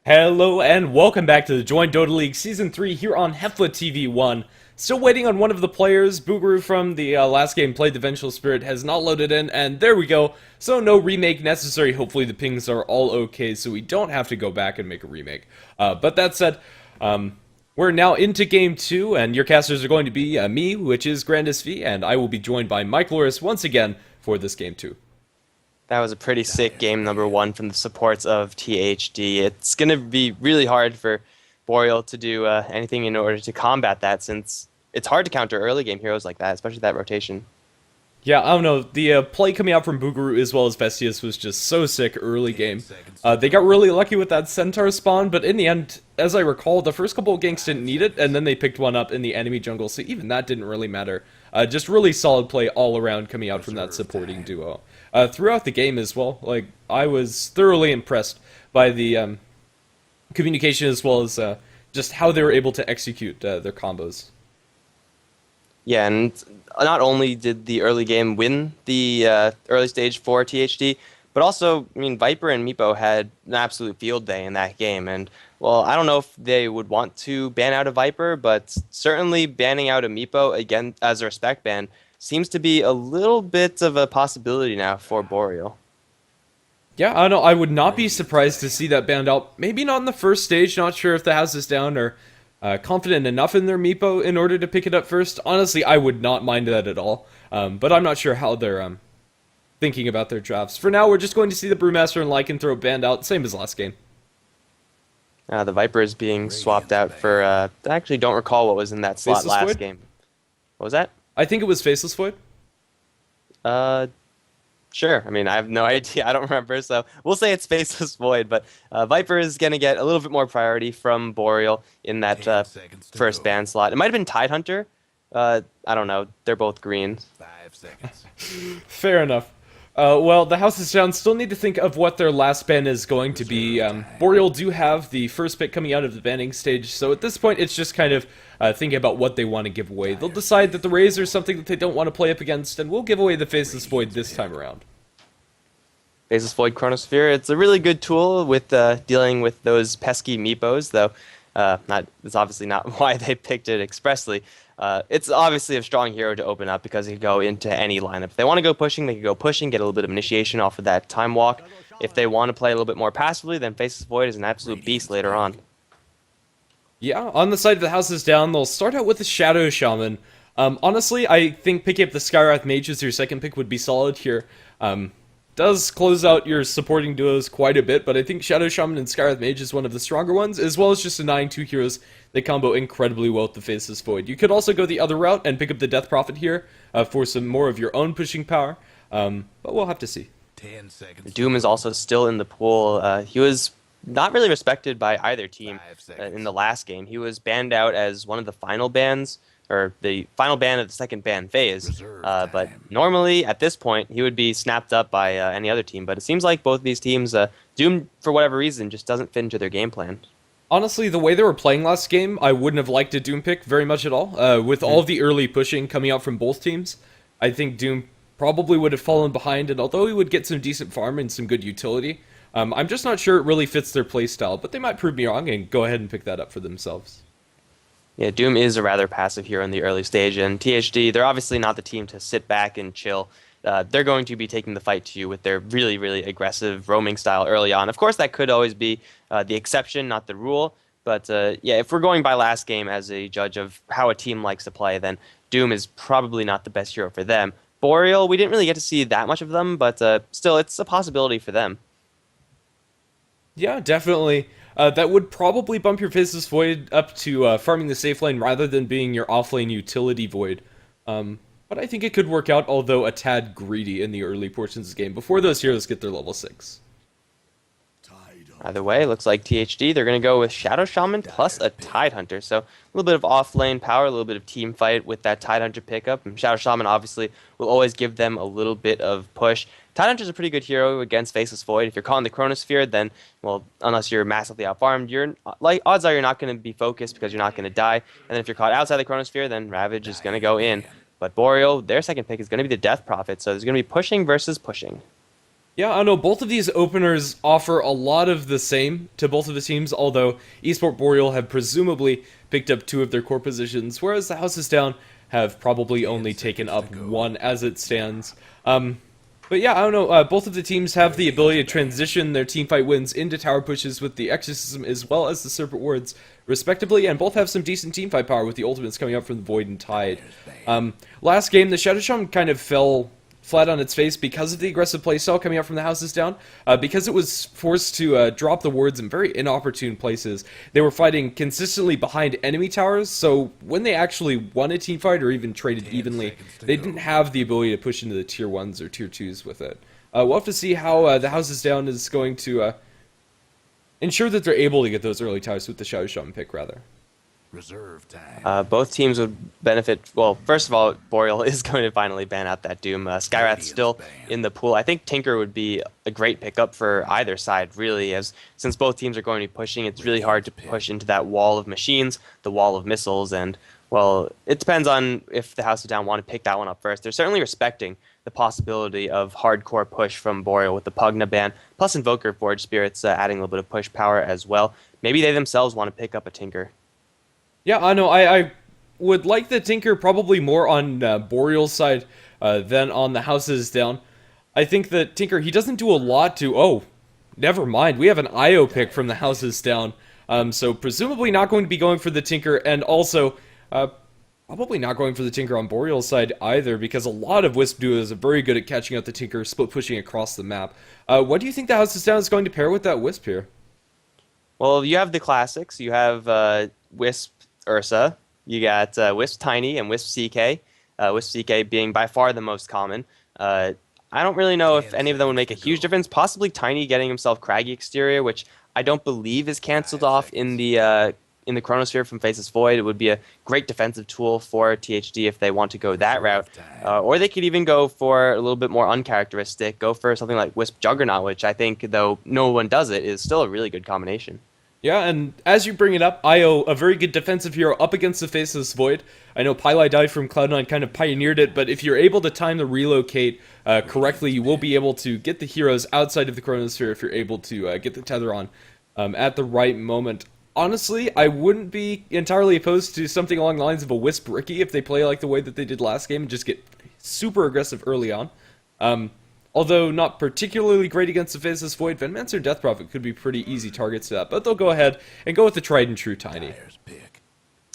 Hello and welcome back to the Join Dota League Season 3 here on HeflaTV 1. Still waiting on one of the players. Boogaroo from the last game played the Vengeful Spirit has not loaded in, and there we go. So no remake necessary. Hopefully the pings are all okay so we don't have to go back and make a remake. But that said, we're now into Game 2, and your casters are going to be me, which is Grandis V, and I will be joined by Mike Loris once again for this Game 2. That was a pretty sick game number 1 from the supports of THD. It's going to be really hard for Boreal to do anything in order to combat that, since it's hard to counter early game heroes like that, especially that rotation. Yeah, I don't know. The play coming out from Boogaroo as well as Bestius was just so sick early game. They got really lucky with that Centaur spawn, but in the end, as I recall, the first couple of ganks didn't need it, and then they picked one up in the enemy jungle, so even that didn't really matter. Just really solid play all around coming out from that supporting duo. Throughout the game as well, like, I was thoroughly impressed by the communication as well as just how they were able to execute their combos. Yeah, and not only did the early game win the early stage for THD, but also, I mean, Viper and Meepo had an absolute field day in that game. And, well, I don't know if they would want to ban out a Viper, but certainly banning out a Meepo, again, as a respect ban, seems to be a little bit of a possibility now for Boreal. Yeah, I don't know. I would not be surprised to see that banned out. Maybe not in the first stage. Not sure if the house is down or confident enough in their Meepo in order to pick it up first. Honestly, I would not mind that at all. But I'm not sure how they're thinking about their drafts. For now, we're just going to see the Brewmaster and Lycanthrope banned out, same as last game. The Viper is being swapped out for, I actually don't recall what was in that slot Faceless last Void? game. What was that? I think it was Faceless Void. Sure. I mean, I have no idea. I don't remember, so we'll say it's Faceless Void, but Viper is going to get a little bit more priority from Boreal in that first ban slot. It might have been Tidehunter. I don't know. They're both green. 5 seconds. Fair enough. Well, the house is down. Still need to think of what their last ban is going to be. Boreal do have the first pick coming out of the banning stage, so at this point it's just kind of thinking about what they want to give away. They'll decide that the Razor is something that they don't want to play up against, and we'll give away the Faceless Void this time around. Faceless Void Chronosphere. It's a really good tool with dealing with those pesky Meepos, though it's obviously not why they picked it expressly. It's obviously a strong hero to open up because it can go into any lineup. If they want to go pushing, they can go pushing, get a little bit of initiation off of that time walk. If they want to play a little bit more passively, then Faceless Void is an absolute beast later on. Yeah, on the side of the house is down, they'll start out with the Shadow Shaman. Honestly, I think picking up the Skywrath Mage as your second pick would be solid here. Does close out your supporting duos quite a bit, but I think Shadow Shaman and Skywrath Mage is one of the stronger ones, as well as just denying two heroes that combo incredibly well with the Faceless Void. You could also go the other route and pick up the Death Prophet here for some more of your own pushing power, but we'll have to see. 10 seconds. Doom is also still in the pool. He was not really respected by either team in the last game. He was banned out as one of the final bans, or the final ban of the second ban phase, but normally at this point he would be snapped up by any other team, but it seems like both of these teams, Doom for whatever reason just doesn't fit into their game plan. Honestly, the way they were playing last game, I wouldn't have liked a Doom pick very much at all. With all of the early pushing coming out from both teams, I think Doom probably would have fallen behind, and although he would get some decent farm and some good utility, I'm just not sure it really fits their playstyle, but they might prove me wrong and go ahead and pick that up for themselves. Yeah, Doom is a rather passive hero in the early stage, and THD, they're obviously not the team to sit back and chill. They're going to be taking the fight to you with their really, really aggressive roaming style early on. Of course, that could always be the exception, not the rule, but yeah, if we're going by last game as a judge of how a team likes to play, then Doom is probably not the best hero for them. Boreal, we didn't really get to see that much of them, but still, it's a possibility for them. Yeah, definitely. That would probably bump your Faceless Void up to farming the safe lane rather than being your off-lane utility Void. But I think it could work out, although a tad greedy in the early portions of the game, before those heroes get their level 6. Either way, looks like THD, they're going to go with Shadow Shaman plus a Tidehunter. So a little bit of off-lane power, a little bit of team fight with that Tidehunter pickup. And Shadow Shaman obviously will always give them a little bit of push. Tidehunter's a pretty good hero against Faceless Void. If you're caught in the Chronosphere, then, well, unless you're massively out-farmed, odds are you're not going to be focused because you're not going to die. And then if you're caught outside the Chronosphere, then Ravage is going to go in. But Boreal, their second pick is going to be the Death Prophet, so there's going to be pushing versus pushing. Yeah, I know both of these openers offer a lot of the same to both of the teams, although Esport Boreal have presumably picked up 2 of their core positions, whereas the Houses Down have probably only taken up 1 as it stands. But yeah, I don't know, both of the teams have the ability to transition their teamfight wins into tower pushes with the Exorcism as well as the Serpent Wards, respectively, and both have some decent teamfight power with the ultimates coming up from the Void and Tide. Last game, the Shadow Shaman kind of fell flat on its face because of the aggressive playstyle coming out from the Houses Down, because it was forced to drop the wards in very inopportune places. They were fighting consistently behind enemy towers, so when they actually won a team fight or even traded evenly, they didn't have the ability to push into the tier 1s or tier 2s with it. We'll have to see how the Houses Down is going to ensure that they're able to get those early towers with the Shadow Shaman pick, rather. Reserve time. Both teams would benefit. Well, first of all, Boreal is going to finally ban out that Doom. Skyrath's still in the pool. I think Tinker would be a great pickup for either side, really, as since both teams are going to be pushing, it's really hard to push into that wall of machines, the wall of missiles, and, well, it depends on if the House of Down want to pick that one up first. They're certainly respecting the possibility of hardcore push from Boreal with the Pugna ban, plus Invoker Forge Spirits adding a little bit of push power as well. Maybe they themselves want to pick up a Tinker. Yeah, I know. I would like the Tinker probably more on Boreal's side than on the Houses Down. I think that Tinker, he doesn't do a lot to... Oh, never mind. We have an IO pick from the Houses Down. So presumably not going to be going for the Tinker, and also probably not going for the Tinker on Boreal's side either, because a lot of Wisp duos are very good at catching out the Tinker, split pushing across the map. What do you think the Houses Down is going to pair with that Wisp here? Well, you have the classics. You have Wisp Ursa, you got Wisp Tiny and Wisp CK, Wisp CK being by far the most common. I don't really know if any of them would make a huge difference. Possibly Tiny getting himself Craggy Exterior, which I don't believe is cancelled off in the Chronosphere from Faceless Void. It would be a great defensive tool for THD if they want to go that route. Or they could even go for a little bit more uncharacteristic, go for something like Wisp Juggernaut, which I think, though no one does it, is still a really good combination. Yeah, and as you bring it up, Io, a very good defensive hero up against the Faceless Void. I know Pylai Dive from Cloud9 kind of pioneered it, but if you're able to time the relocate correctly, you will be able to get the heroes outside of the Chronosphere if you're able to get the tether on at the right moment. Honestly, I wouldn't be entirely opposed to something along the lines of a Wisp Ricky if they play like the way that they did last game and just get super aggressive early on. Although not particularly great against the Faceless Void, Venomancer and Death Prophet could be pretty easy targets to that, but they'll go ahead and go with the tried and true Tiny.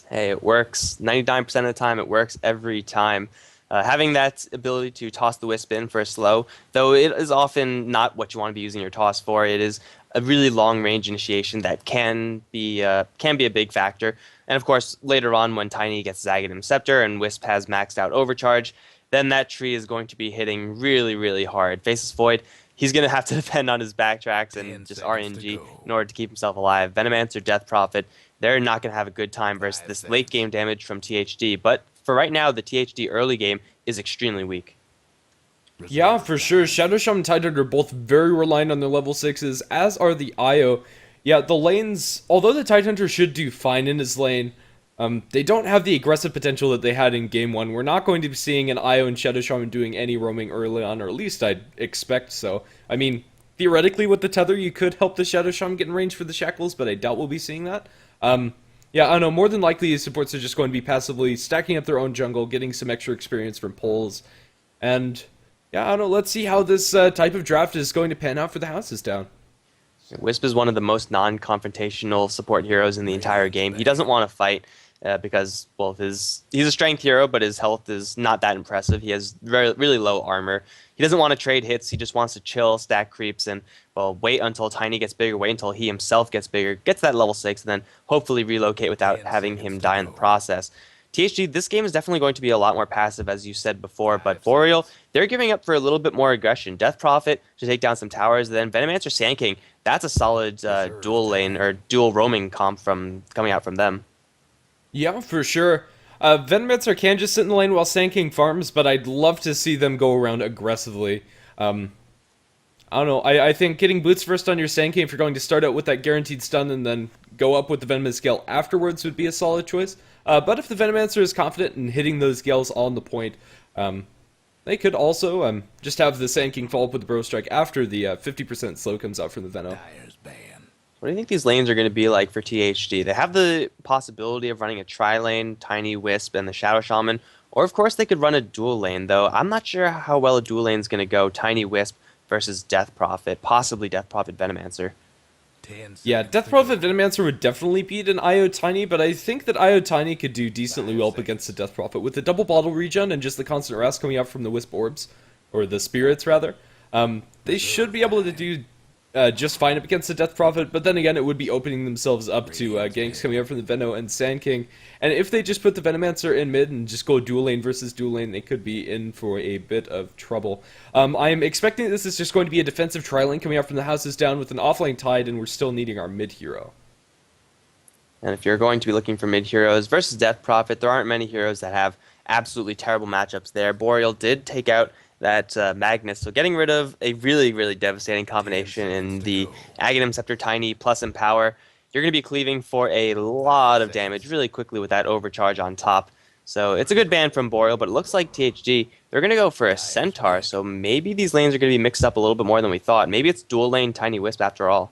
Hey, it works. 99% of the time, it works every time. Having that ability to toss the Wisp in for a slow, though it is often not what you want to be using your toss for, it is a really long-range initiation that can be a big factor. And of course, later on when Tiny gets Zaghadim Scepter and Wisp has maxed out Overcharge, then that tree is going to be hitting really, really hard. Faceless Void, he's going to have to depend on his backtracks and just RNG in order to keep himself alive. Venomancer, Death Prophet, they're not going to have a good time versus this late-game damage from THD. But for right now, the THD early game is extremely weak. Yeah, for sure. Shadow Shaman and Tidehunter are both very reliant on their level 6s, as are the IO. Yeah, the lanes, although the Tidehunter should do fine in his lane, they don't have the aggressive potential that they had in Game 1. We're not going to be seeing an IO and Shadow Shaman doing any roaming early on, or at least I'd expect so. I mean, theoretically with the tether, you could help the Shadow Shaman get in range for the Shackles, but I doubt we'll be seeing that. Yeah, I don't know, more than likely these supports are just going to be passively stacking up their own jungle, getting some extra experience from pulls, and yeah, I don't know, let's see how this type of draft is going to pan out for the Houses Down. Wisp is one of the most non-confrontational support heroes in the entire game. He doesn't want to fight because, well, he's a strength hero, but his health is not that impressive. He has really low armor. He doesn't want to trade hits. He just wants to chill, stack creeps, and, well, wait until Tiny gets bigger, wait until he himself gets bigger, gets that level 6, and then hopefully relocate without having him die in the process. THG, this game is definitely going to be a lot more passive, as you said before, but Boreal, they're giving up for a little bit more aggression. Death Prophet to take down some towers, then Venomancer Sand King, that's a solid dual lane, or dual roaming comp coming out from them. Yeah, for sure. Venomancer can just sit in the lane while Sand King farms, but I'd love to see them go around aggressively. I don't know, I think getting boots first on your Sand King if you're going to start out with that guaranteed stun and then go up with the Venomous Gale afterwards would be a solid choice. But if the Venomancer is confident in hitting those Gales on the point, They could also just have the Sand King follow up with the Bro Strike after the 50% slow comes out from the Veno. Dyer's ban. What do you think these lanes are going to be like for THD? They have the possibility of running a tri-lane, Tiny Wisp, and the Shadow Shaman. Or, of course, they could run a dual lane, though. I'm not sure how well a dual lane is going to go. Tiny Wisp versus Death Prophet, possibly Death Prophet Venomancer. 10 Yeah, seconds Death to Prophet go. Venomancer would definitely beat an IO Tiny, but I think that IO Tiny could do decently well up against the Death Prophet. With the double bottle regen and just the constant rest coming out from the Wisp Orbs, or the Spirits rather, they should be able to do just fine up against the Death Prophet, but then again it would be opening themselves up to ganks coming out from the Veno and Sand King, and if they just put the Venomancer in mid and just go dual lane versus dual lane, they could be in for a bit of trouble. I am expecting this is just going to be a defensive tri-lane coming out from the houses down with an offlane Tide, and we're still needing our mid hero. And if you're going to be looking for mid heroes versus Death Prophet, there aren't many heroes that have absolutely terrible matchups there. Boreal did take out that Magnus, so getting rid of a really, really devastating combination in the Aghanim Scepter Tiny plus Empower. You're going to be cleaving for a lot of damage really quickly with that overcharge on top. So it's a good ban from Boreal, but it looks like THD, they're going to go for a Centaur, so maybe these lanes are going to be mixed up a little bit more than we thought. Maybe it's dual lane Tiny Wisp after all.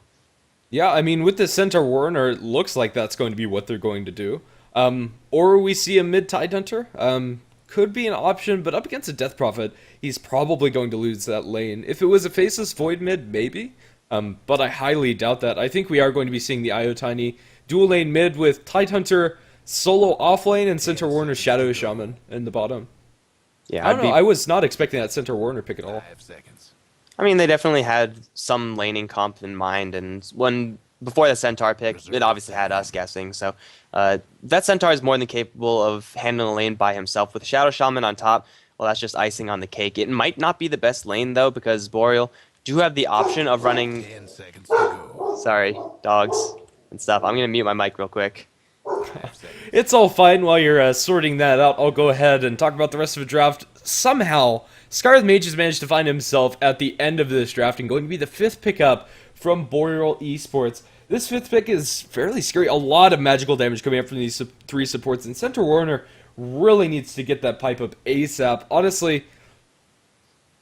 Yeah, I mean, with the Centaur Warner, it looks like that's going to be what they're going to do. Or we see a mid Tidehunter. Could be an option, but up against a Death Prophet, he's probably going to lose that lane. If it was a Faceless Void mid, maybe. But I highly doubt that. I think we are going to be seeing the IO Tiny dual lane mid with Tidehunter solo offlane and Centaur Warner Shadow Shaman in the bottom. Yeah, I don't know, I was not expecting that Centaur Warner pick at all. 5 seconds. I mean, they definitely had some laning comp in mind, and before the Centaur pick, it obviously had us guessing. So that Centaur is more than capable of handling a lane by himself. With Shadow Shaman on top, well, that's just icing on the cake. It might not be the best lane, though, because Boreal do have the option of running... 10 seconds to go. Sorry, dogs and stuff. I'm going to mute my mic real quick. 5 seconds. It's all fine while you're sorting that out. I'll go ahead and talk about the rest of the draft. Somehow, Scarlet Mage has managed to find himself at the end of this draft and going to be the 5th pickup from Boreal Esports. This 5th pick is fairly scary. A lot of magical damage coming up from these 3 supports, and Centaur Warner really needs to get that pipe up ASAP. Honestly,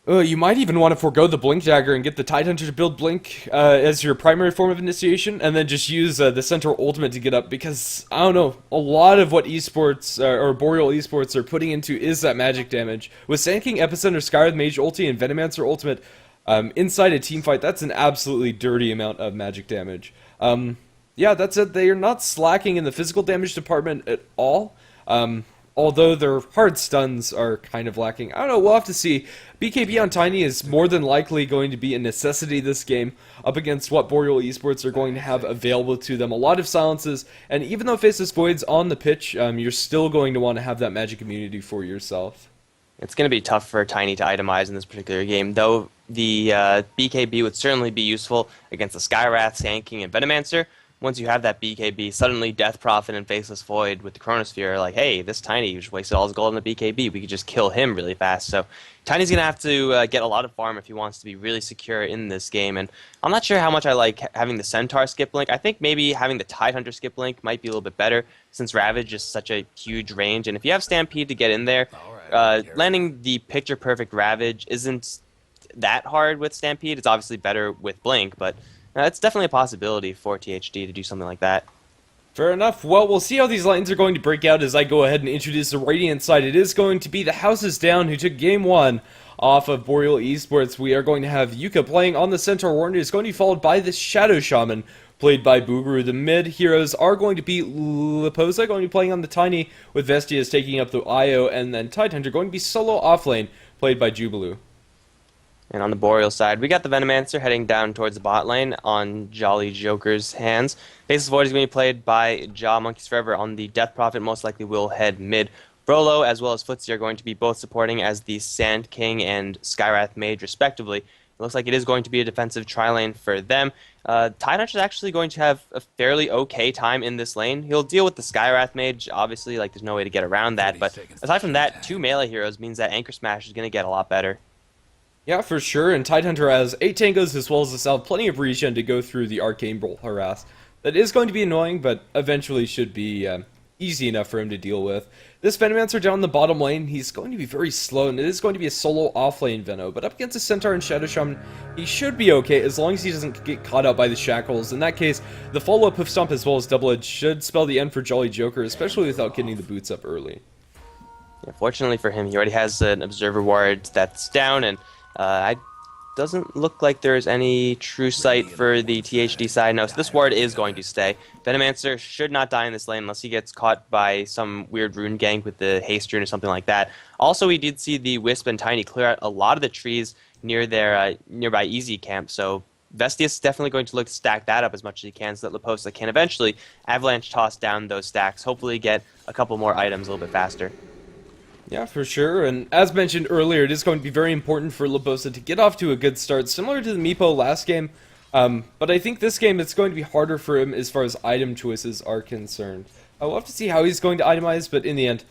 you might even want to forego the Blink Dagger and get the Tidehunter to build Blink as your primary form of initiation, and then just use the Centaur Ultimate to get up, because, I don't know, a lot of what esports, or Boreal Esports are putting into is that magic damage. With Sand King, Epicenter, Skywrath Mage Ulti, and Venomancer Ultimate inside a team fight, that's an absolutely dirty amount of magic damage. Yeah, that's it. They are not slacking in the physical damage department at all. Although their hard stuns are kind of lacking. I don't know, we'll have to see. BKB on Tiny is more than likely going to be a necessity this game up against what Boreal Esports are going to have available to them. A lot of silences, and even though Faceless Void's on the pitch, you're still going to want to have that magic immunity for yourself. It's going to be tough for Tiny to itemize in this particular game, though the BKB would certainly be useful against the Skywrath, Sand King, and Venomancer. Once you have that BKB, suddenly Death Prophet and Faceless Void with the Chronosphere are like, hey, this Tiny just wasted all his gold on the BKB. We could just kill him really fast. So Tiny's going to have to get a lot of farm if he wants to be really secure in this game. And I'm not sure how much I like having the Centaur skip link. I think maybe having the Tidehunter skip link might be a little bit better since Ravage is such a huge range. And if you have Stampede to get in there, landing the picture-perfect Ravage isn't that hard with Stampede. It's obviously better with Blink, but it's definitely a possibility for THD to do something like that. Fair enough. Well, we'll see how these lanes are going to break out as I go ahead and introduce the Radiant side. It is going to be the Houses Down who took game 1 off of Boreal Esports. We are going to have Yuka playing on the Centaur Warner. It's going to be followed by the Shadow Shaman, played by Boogaroo. The mid heroes are going to be Liposa, going to be playing on the Tiny, with Vestias taking up the IO, and then Tidehunter going to be solo offlane, played by Jubilu. And on the Boreal side, we got the Venomancer heading down towards the bot lane on Jolly Joker's hands. Faceless Void is going to be played by Jaw Monkeys Forever on the Death Prophet, most likely will head mid. Brolo as well as Footsie are going to be both supporting as the Sand King and Skywrath Mage respectively. It looks like it is going to be a defensive tri-lane for them. Tidehunter is actually going to have a fairly okay time in this lane. He'll deal with the Skywrath Mage, obviously, like there's no way to get around that, but aside from that, 2 melee heroes means that Anchor Smash is going to get a lot better. Yeah, for sure, and Tidehunter has 8 tangos as well as himself, plenty of regen to go through the Arcane Bolt harass. That is going to be annoying, but eventually should be easy enough for him to deal with. This Venomancer down the bottom lane, he's going to be very slow, and it is going to be a solo off-lane Veno, but up against a Centaur and Shadow Shaman, he should be okay as long as he doesn't get caught up by the shackles. In that case, the follow-up Hoof Stomp as well as Double Edge should spell the end for Jolly Joker, especially without getting the boots up early. Yeah, fortunately for him, he already has an Observer Ward that's down, and I doesn't look like there's any true sight for the THD side. No, so this ward is going to stay. Venomancer should not die in this lane unless he gets caught by some weird rune gank with the haste rune or something like that. Also, we did see the Wisp and Tiny clear out a lot of the trees near their nearby easy camp, so Vestius is definitely going to look to stack that up as much as he can so that Leposa can eventually avalanche toss down those stacks, hopefully get a couple more items a little bit faster. Yeah, for sure, and as mentioned earlier, it is going to be very important for Leposa to get off to a good start, similar to the Meepo last game, but I think this game it's going to be harder for him as far as item choices are concerned. I'll have to see how he's going to itemize, but in the end,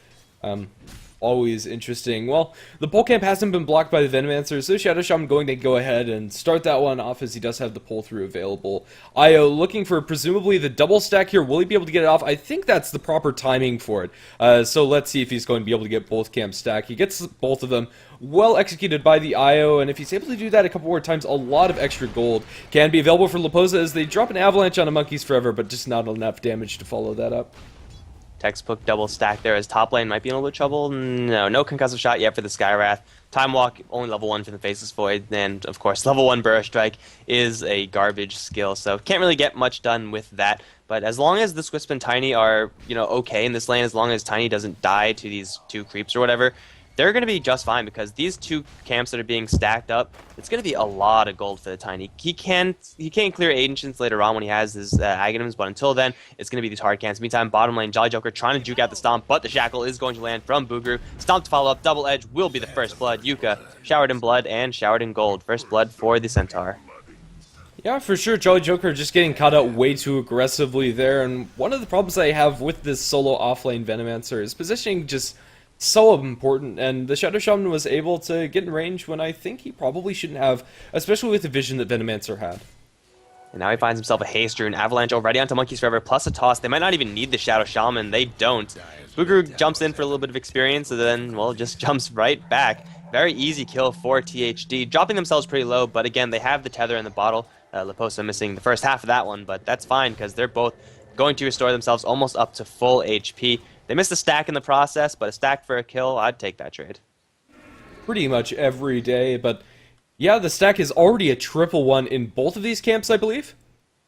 always interesting. Well, the pole camp hasn't been blocked by the Venomancer, so Shadow Shaman going to go ahead and start that one off as he does have the pull through available. Io looking for presumably the double stack here. Will he be able to get it off? I think that's the proper timing for it. So let's see if he's going to be able to get both camps stacked. He gets both of them. Well executed by the Io, and if he's able to do that a couple more times, a lot of extra gold can be available for Leposa as they drop an avalanche on a Monkeys Forever, but just not enough damage to follow that up. Textbook double stack there as top lane might be in a little bit of trouble. No concussive shot yet for the Skywrath. Time Walk, only level 1 for the Faceless Void, and of course level 1 Burrow Strike is a garbage skill, so can't really get much done with that. But as long as this Wisp and Tiny are, okay in this lane, as long as Tiny doesn't die to these two creeps or whatever, they're going to be just fine because these two camps that are being stacked up, it's going to be a lot of gold for the Tiny. He can clear Ancients later on when he has his Aghanims, but until then, it's going to be these hard camps. Meantime, bottom lane, Jolly Joker trying to juke out the Stomp, but the Shackle is going to land from Bugru. Stomp to follow up, Double Edge will be the first blood. Yuka showered in blood and showered in gold. First blood for the Centaur. Yeah, for sure, Jolly Joker just getting caught out way too aggressively there, and one of the problems I have with this solo offlane Venomancer is positioning just so important, and the Shadow Shaman was able to get in range when I think he probably shouldn't have, especially with the vision that Venomancer had. And now he finds himself a haste rune, avalanche already onto Monkeys Forever, plus a toss. They might not even need the Shadow Shaman, they don't. Bugru jumps in for a little bit of experience, and then, well, just jumps right back. Very easy kill for THD, dropping themselves pretty low, but again, they have the tether in the bottle. Leposa missing the first half of that one, but that's fine, because they're both going to restore themselves almost up to full HP. They missed a stack in the process, but a stack for a kill, I'd take that trade. Pretty much every day, but yeah, the stack is already a triple one in both of these camps, I believe.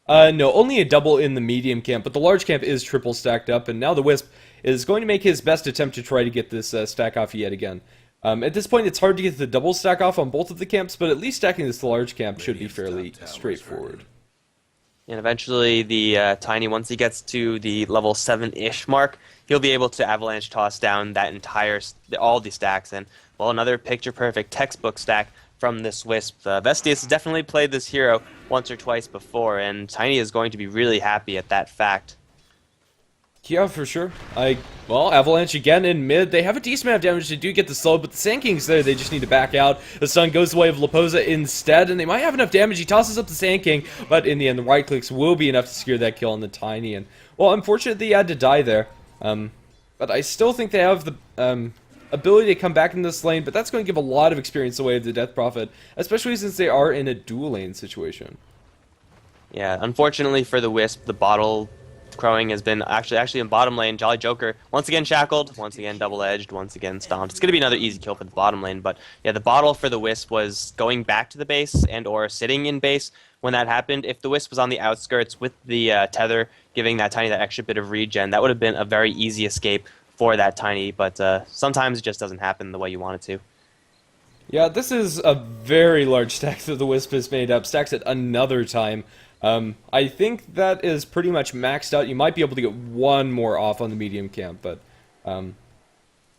No, only a double in the medium camp, but the large camp is triple stacked up, and now the Wisp is going to make his best attempt to try to get this stack off yet again. At this point, it's hard to get the double stack off on both of the camps, but at least stacking this large camp should be fairly straightforward. And eventually, the Tiny, once he gets to the level 7-ish mark, he'll be able to avalanche toss down that all the stacks. And, well, another picture-perfect textbook stack from this Wisp. Vestius has definitely played this hero once or twice before, and Tiny is going to be really happy at that fact. Yeah, for sure. Well, Avalanche again in mid. They have a decent amount of damage. They do get the slow, but the Sand King's there. They just need to back out. The stun goes the way of Leposa instead, and they might have enough damage. He tosses up the Sand King, but in the end, the right clicks will be enough to secure that kill on the Tiny. And, well, unfortunately, he had to die there. But I still think they have the ability to come back in this lane, but that's going to give a lot of experience away of the Death Prophet, especially since they are in a dual lane situation. Yeah, unfortunately for the Wisp, the bottle crowing has been actually in bottom lane. Jolly Joker once again shackled, once again double edged, once again stomped. It's going to be another easy kill for the bottom lane, but yeah, the bottle for the Wisp was going back to the base and or sitting in base when that happened. If the Wisp was on the outskirts with the tether, giving that Tiny that extra bit of regen, that would have been a very easy escape for that Tiny, but sometimes it just doesn't happen the way you want it to. Yeah, this is a very large stack that the Wisp has made up. Stacks it another time. I think that is pretty much maxed out. You might be able to get one more off on the medium camp, but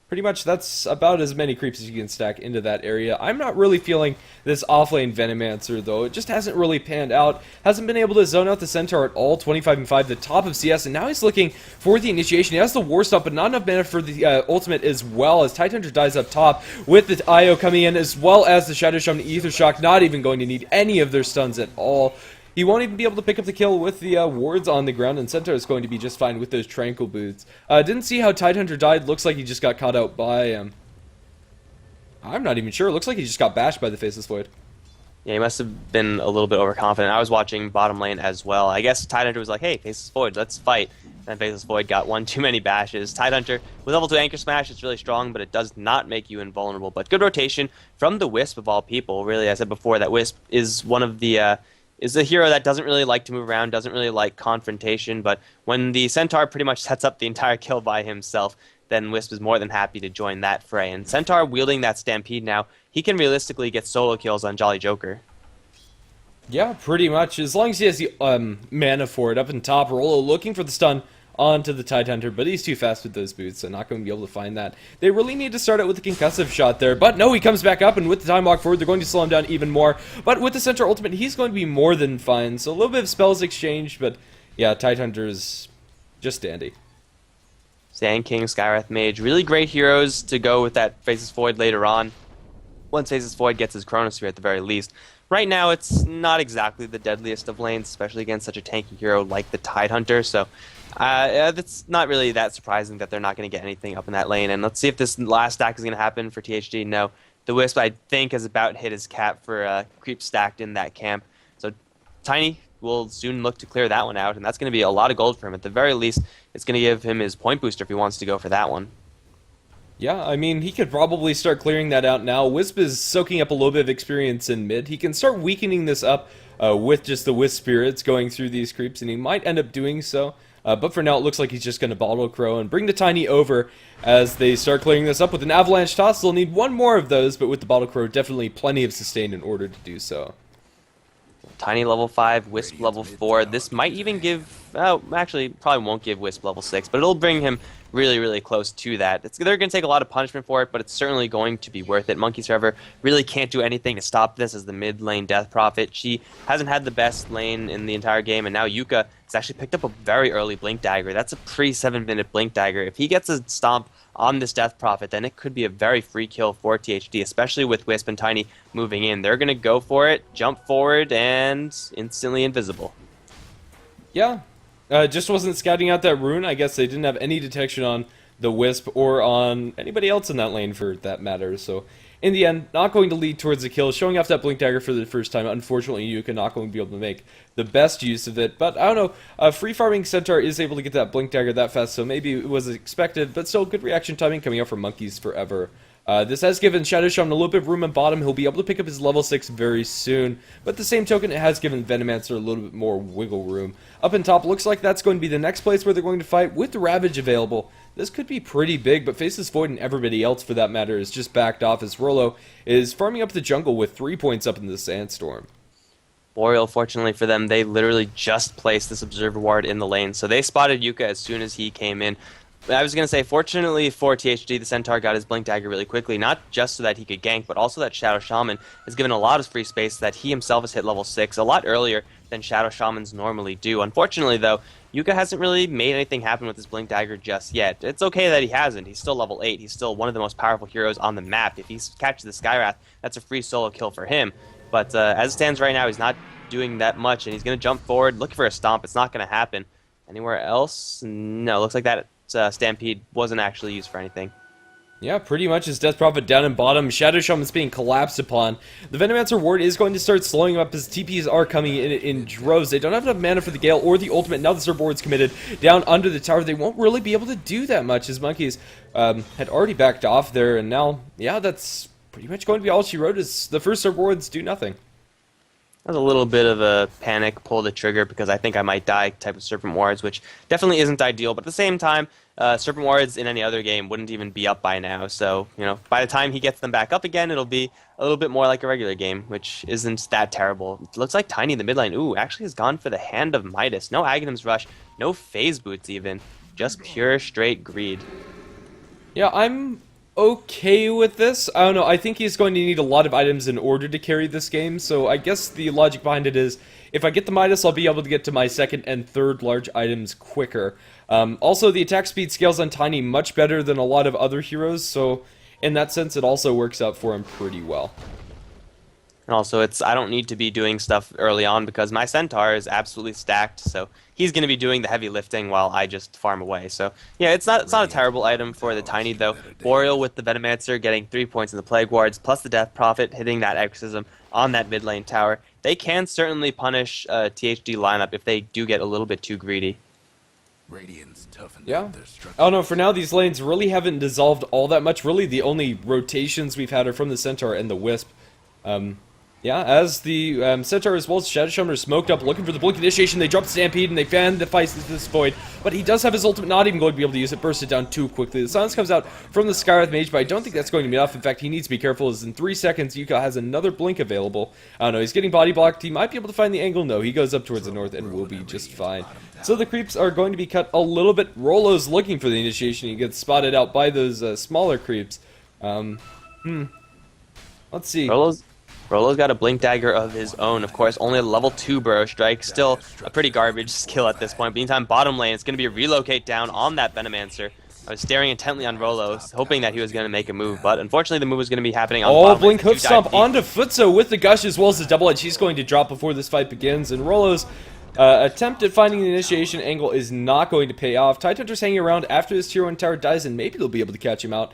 pretty much that's about as many creeps as you can stack into that area. I'm not really feeling this offlane Venomancer, though. It just hasn't really panned out. Hasn't been able to zone out the Centaur at all. 25-5, the top of CS, and now he's looking for the initiation. He has the War Stop, but not enough mana for the ultimate as well, as Tidehunter dies up top with the Io coming in, as well as the Shadow Shaman Ether Shock, not even going to need any of their stuns at all. he won't even be able to pick up the kill with the wards on the ground, and Centaur is going to be just fine with those tranquil boots. Didn't see how Tidehunter died. Looks like he just got caught out by I'm not even sure. Looks like he just got bashed by the Faceless Void. Yeah, he must have been a little bit overconfident. I was watching bottom lane as well. I guess Tidehunter was like, hey, Faceless Void, let's fight. And Faceless Void got one too many bashes. Tidehunter, with level 2 Anchor Smash, it's really strong, but it does not make you invulnerable. But good rotation from the Wisp of all people. Really, I said before, that Wisp is one of the... is a hero that doesn't really like to move around, doesn't really like confrontation, but when the Centaur pretty much sets up the entire kill by himself, then Wisp is more than happy to join that fray. And Centaur wielding that Stampede now, he can realistically get solo kills on Jolly Joker. Yeah, pretty much. As long as he has the mana for it. Up in top, Rolo looking for the stun onto the Tidehunter, but he's too fast with those boots, so not going to be able to find that. They really need to start out with a concussive shot there, but no, he comes back up, and with the time walk forward, they're going to slow him down even more. But with the Centaur ultimate, he's going to be more than fine, so a little bit of spells exchanged, but yeah, Tidehunter is just dandy. Sand King, Skywrath Mage, really great heroes to go with that Faceless Void later on. Once Faceless Void gets his Chronosphere at the very least. Right now, it's not exactly the deadliest of lanes, especially against such a tanky hero like the Tidehunter, so it's not really that surprising that they're not going to get anything up in that lane. And let's see if this last stack is going to happen for THD. No, the Wisp, I think, has about hit his cap for creep stacked in that camp. So Tiny will soon look to clear that one out, and that's going to be a lot of gold for him. At the very least, it's going to give him his point booster if he wants to go for that one. Yeah, I mean, he could probably start clearing that out now. Wisp is soaking up a little bit of experience in mid. He can start weakening this up with just the Wisp spirits going through these creeps, and he might end up doing so. But for now, it looks like he's just going to Bottle Crow and bring the Tiny over as they start clearing this up with an Avalanche Toss. They'll need one more of those, but with the Bottle Crow, definitely plenty of sustain in order to do so. Tiny level 5, Wisp level 4. This might even give... actually, probably won't give Wisp level 6, but it'll bring him really, really close to that. They're going to take a lot of punishment for it, but it's certainly going to be worth it. Monkey's Forever really can't do anything to stop this as the mid lane Death Prophet. She hasn't had the best lane in the entire game, and now Yuka has actually picked up a very early Blink Dagger. That's a pre-7-minute Blink Dagger. If he gets a stomp on this Death Prophet, then it could be a very free kill for THD, especially with Wisp and Tiny moving in. They're going to go for it, jump forward, and instantly invisible. Yeah. Just wasn't scouting out that rune. I guess they didn't have any detection on the Wisp or on anybody else in that lane for that matter. So in the end, not going to lead towards the kill. Showing off that Blink Dagger for the first time. Unfortunately, Yuka not going to be able to make the best use of it. But I don't know. Free farming Centaur is able to get that Blink Dagger that fast, so maybe it was expected. But still, good reaction timing coming out from Monkeys Forever. This has given Shadow Shaman a little bit of room in bottom. He'll be able to pick up his level 6 very soon. But at the same token, it has given Venomancer a little bit more wiggle room. Up in top, looks like that's going to be the next place where they're going to fight with the Ravage available. This could be pretty big, but Faceless Void and everybody else for that matter is just backed off as Rolo is farming up the jungle with 3 points up in the Sandstorm. Boreal, fortunately for them, they literally just placed this Observer Ward in the lane, so they spotted Yuka as soon as he came in. I was going to say, fortunately for THD, the Centaur got his Blink Dagger really quickly, not just so that he could gank, but also that Shadow Shaman has given a lot of free space that he himself has hit level 6 a lot earlier than Shadow Shamans normally do. Unfortunately, though, Yuka hasn't really made anything happen with his Blink Dagger just yet. It's okay that he hasn't. He's still level 8. He's still one of the most powerful heroes on the map. If he catches the Skywrath, that's a free solo kill for him. But as it stands right now, he's not doing that much, and he's going to jump forward, looking for a stomp. It's not going to happen. Anywhere else? No, looks like that Stampede wasn't actually used for anything. Yeah, pretty much his Death Prophet down in bottom. Shadow Shaman's being collapsed upon. The Venomancer ward is going to start slowing him up as TPs are coming in droves. They don't have enough mana for the Gale or the ultimate. Now the Serb ward's committed down under the tower. They won't really be able to do that much as Monkeys had already backed off there. And now, yeah, that's pretty much going to be all she wrote is the first Serb wards do nothing. That was a little bit of a panic, pull the trigger because I think I might die type of Serpent Wards, which definitely isn't ideal. But at the same time, Serpent Wards in any other game wouldn't even be up by now. So, you know, by the time he gets them back up again, it'll be a little bit more like a regular game, which isn't that terrible. It looks like Tiny in the mid lane, ooh, actually has gone for the Hand of Midas. No Aghanim's Rush, no Phase Boots even. Just pure, straight greed. Yeah, I'm okay with this. I don't know, I think he's going to need a lot of items in order to carry this game, so I guess the logic behind it is, if I get the Midas, I'll be able to get to my second and third large items quicker. Also, the attack speed scales on Tiny much better than a lot of other heroes, so in that sense, it also works out for him pretty well. And also, I don't need to be doing stuff early on because my Centaur is absolutely stacked, so he's going to be doing the heavy lifting while I just farm away. So yeah, it's not a terrible item for the Tiny though. Boreal with the Venomancer getting 3 points in the Plague Wards, plus the Death Prophet hitting that Exorcism on that mid lane tower. They can certainly punish THD lineup if they do get a little bit too greedy. Radiant's toughened Yeah. up their structure. Oh no, for now these lanes really haven't dissolved all that much. Really, the only rotations we've had are from the Centaur and the Wisp. Yeah, as the Centaur as well as Shadow Shaman are smoked up, looking for the Blink Initiation, they drop Stampede and they fan the fight this Void. But he does have his ultimate, not even going to be able to use it, burst it down too quickly. The silence comes out from the Skywrath Mage, but I don't think that's going to be enough. In fact, he needs to be careful, as in 3 seconds, Yuka has another Blink available. I don't know, he's getting body blocked. He might be able to find the angle. No, he goes up towards the north and will be just fine. So the creeps are going to be cut a little bit. Rolo's looking for the initiation. He gets spotted out by those smaller creeps. Let's see. Rolo's got a Blink Dagger of his own, of course. Only a level 2 Burrow Strike. Still a pretty garbage skill at this point. Meantime, bottom lane, it's going to be a relocate down on that Venomancer. I was staring intently on Rolo, hoping that he was going to make a move, but unfortunately the move was going to be happening on the bottom Blink lane. Hoof Stomp onto Futso with the Gush as well as the double edge. He's going to drop before this fight begins, and Rolo's attempt at finding the initiation angle is not going to pay off. Tidehunter's hanging around after this tier 1 tower dies, and maybe they'll be able to catch him out.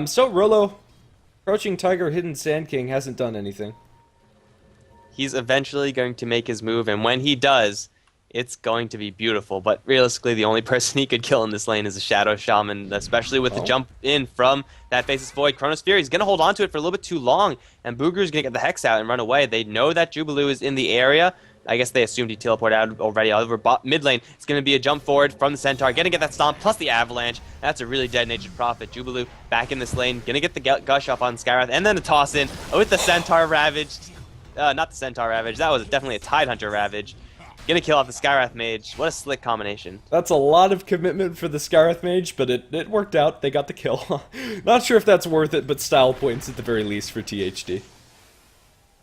So Rolo, Crouching Tiger, Hidden Sand King, hasn't done anything. He's eventually going to make his move, and when he does, it's going to be beautiful. But realistically, the only person he could kill in this lane is a Shadow Shaman, especially with the jump in from that Faceless Void. Chronosphere, he's going to hold on to it for a little bit too long, and Booger's going to get the Hex out and run away. They know that Jubilu is in the area. I guess they assumed he teleported out already over mid lane. It's going to be a jump forward from the Centaur, going to get that Stomp plus the Avalanche. That's a really dead-natured Prophet. Jubilu back in this lane, going to get the Gush off on Skywrath, and then the toss in with the Centaur Ravaged. Not the Centaur Ravage, that was definitely a Tidehunter Ravage. Gonna kill off the Skywrath Mage. What a slick combination. That's a lot of commitment for the Skywrath Mage, but it worked out. They got the kill. Not sure if that's worth it, but style points at the very least for THD.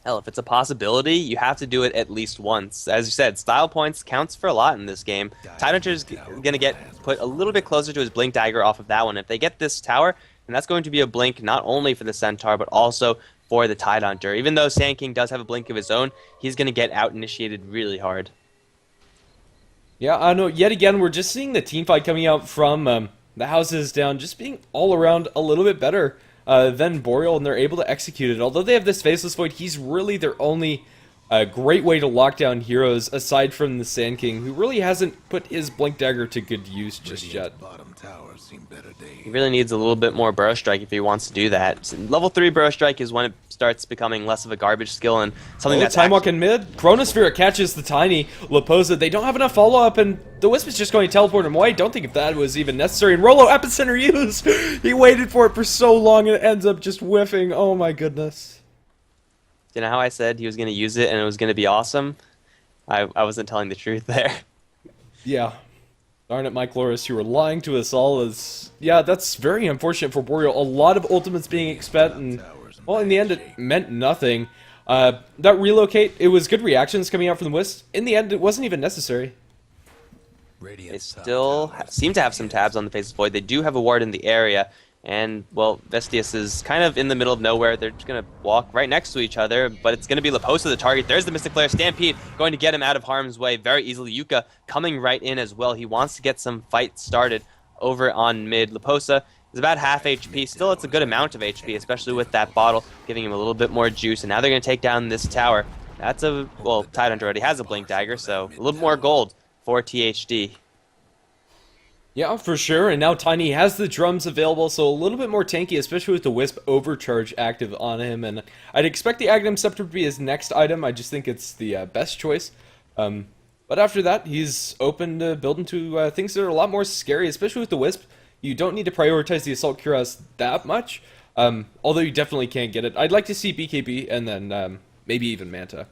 Hell, if it's a possibility, you have to do it at least once. As you said, style points counts for a lot in this game. Tidehunter's gonna get put a little bit closer to his Blink Dagger off of that one. If they get this tower, then that's going to be a blink not only for the Centaur, but also for the Tidehunter. Even though Sand King does have a blink of his own, he's going to get out-initiated really hard. Yeah, I know. Yet again, we're just seeing the team fight coming out from the houses down, just being all around a little bit better than Boreal, and they're able to execute it. Although they have this Faceless Void, he's really their only great way to lock down heroes, aside from the Sand King, who really hasn't put his Blink Dagger to good use just yet. Bottom tower seen better days. He really needs a little bit more Burrow Strike if he wants to do that. So level 3 Burrow Strike is when it starts becoming less of a garbage skill and something that's Time Walk in mid. Chronosphere catches the Tiny. Laposa, they don't have enough follow-up, and the Wisp is just going to teleport him away. Don't think if that was even necessary. And Rolo, Epicenter use! He waited for it for so long, and it ends up just whiffing. Oh my goodness. You know how I said he was going to use it and it was going to be awesome? I wasn't telling the truth there. Yeah. Darn it, Mike Loris, you were lying to us all. Yeah, that's very unfortunate for Boreal. A lot of ultimates being expended, and, well, in the end, it meant nothing. That relocate, it was good reactions coming out from the Wisp. In the end, it wasn't even necessary. They still seem to have some tabs on the Faceless Void. They do have a ward in the area. And, well, Vestius is kind of in the middle of nowhere. They're just going to walk right next to each other, but it's going to be Laposa the target. There's the Mystic Flare. Stampede going to get him out of harm's way very easily. Yuka coming right in as well. He wants to get some fight started over on mid. Laposa is about half HP. Still, it's a good amount of HP, especially with that bottle, giving him a little bit more juice. And now they're going to take down this tower. That's a, well, Tidehunter already has a Blink Dagger, so a little more gold for THD. Yeah, for sure, and now Tiny has the drums available, so a little bit more tanky, especially with the Wisp Overcharge active on him, and I'd expect the Aghanim Scepter to be his next item. I just think it's the best choice. But after that, he's open to build into things that are a lot more scary, especially with the Wisp. You don't need to prioritize the Assault Cuirass that much, although you definitely can't get it. I'd like to see BKB, and then maybe even Manta.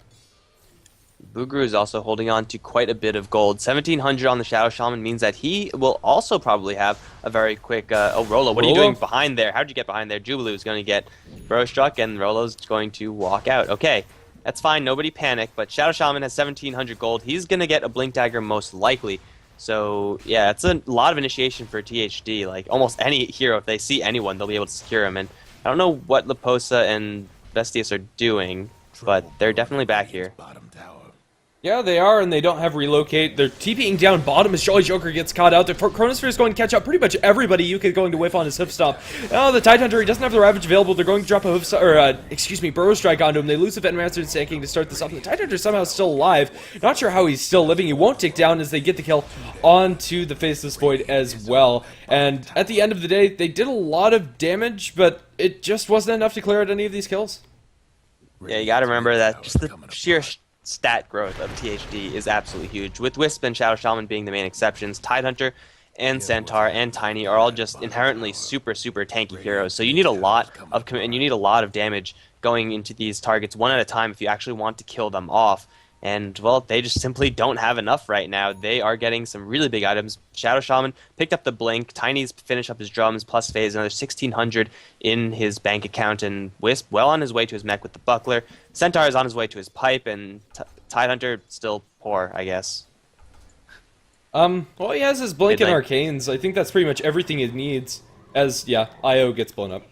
Bugru is also holding on to quite a bit of gold. 1,700 on the Shadow Shaman means that he will also probably have a very quick... oh, Rolo, what are you doing behind there? How'd you get behind there? Jubilu is going to get Burrow Struck, and Rolo's going to walk out. Okay, that's fine. Nobody panic, but Shadow Shaman has 1,700 gold. He's going to get a Blink Dagger most likely. So, yeah, it's a lot of initiation for THD. Like, almost any hero, if they see anyone, they'll be able to secure him. And I don't know what Laposa and Vestius are doing. but they're definitely back here. Bottom tower. Yeah, they are, and they don't have relocate. They're TPing down bottom as Jolly Joker gets caught out. The Chronosphere is going to catch up pretty much everybody. Yuka going to whiff on his hoof stomp. Oh, the Tidehunter, he doesn't have the Ravage available. They're going to drop a hoof Burrow Strike onto him. They lose the Venomancer and Sand King to start this off. And the Tidehunter somehow still alive. Not sure how he's still living. He won't tick down as they get the kill onto the Faceless Void as well. And at the end of the day, they did a lot of damage, but it just wasn't enough to clear out any of these kills. Yeah, you gotta remember that just the sheer stat growth of THD is absolutely huge. With Wisp and Shadow Shaman being the main exceptions, Tidehunter and Centaur and Tiny are all just inherently super tanky heroes. So you need a lot of and you need a lot of damage going into these targets one at a time if you actually want to kill them off. And, well, they just simply don't have enough right now. They are getting some really big items. Shadow Shaman picked up the Blink. Tiny's finished up his drums plus phase, another 1,600 in his bank account. And Wisp well on his way to his mech with the Buckler. Centaur is on his way to his pipe. And Tidehunter still poor, I guess. Well, he has his Blink and Midnight. Arcanes. I think that's pretty much everything he needs. As, yeah, IO gets blown up.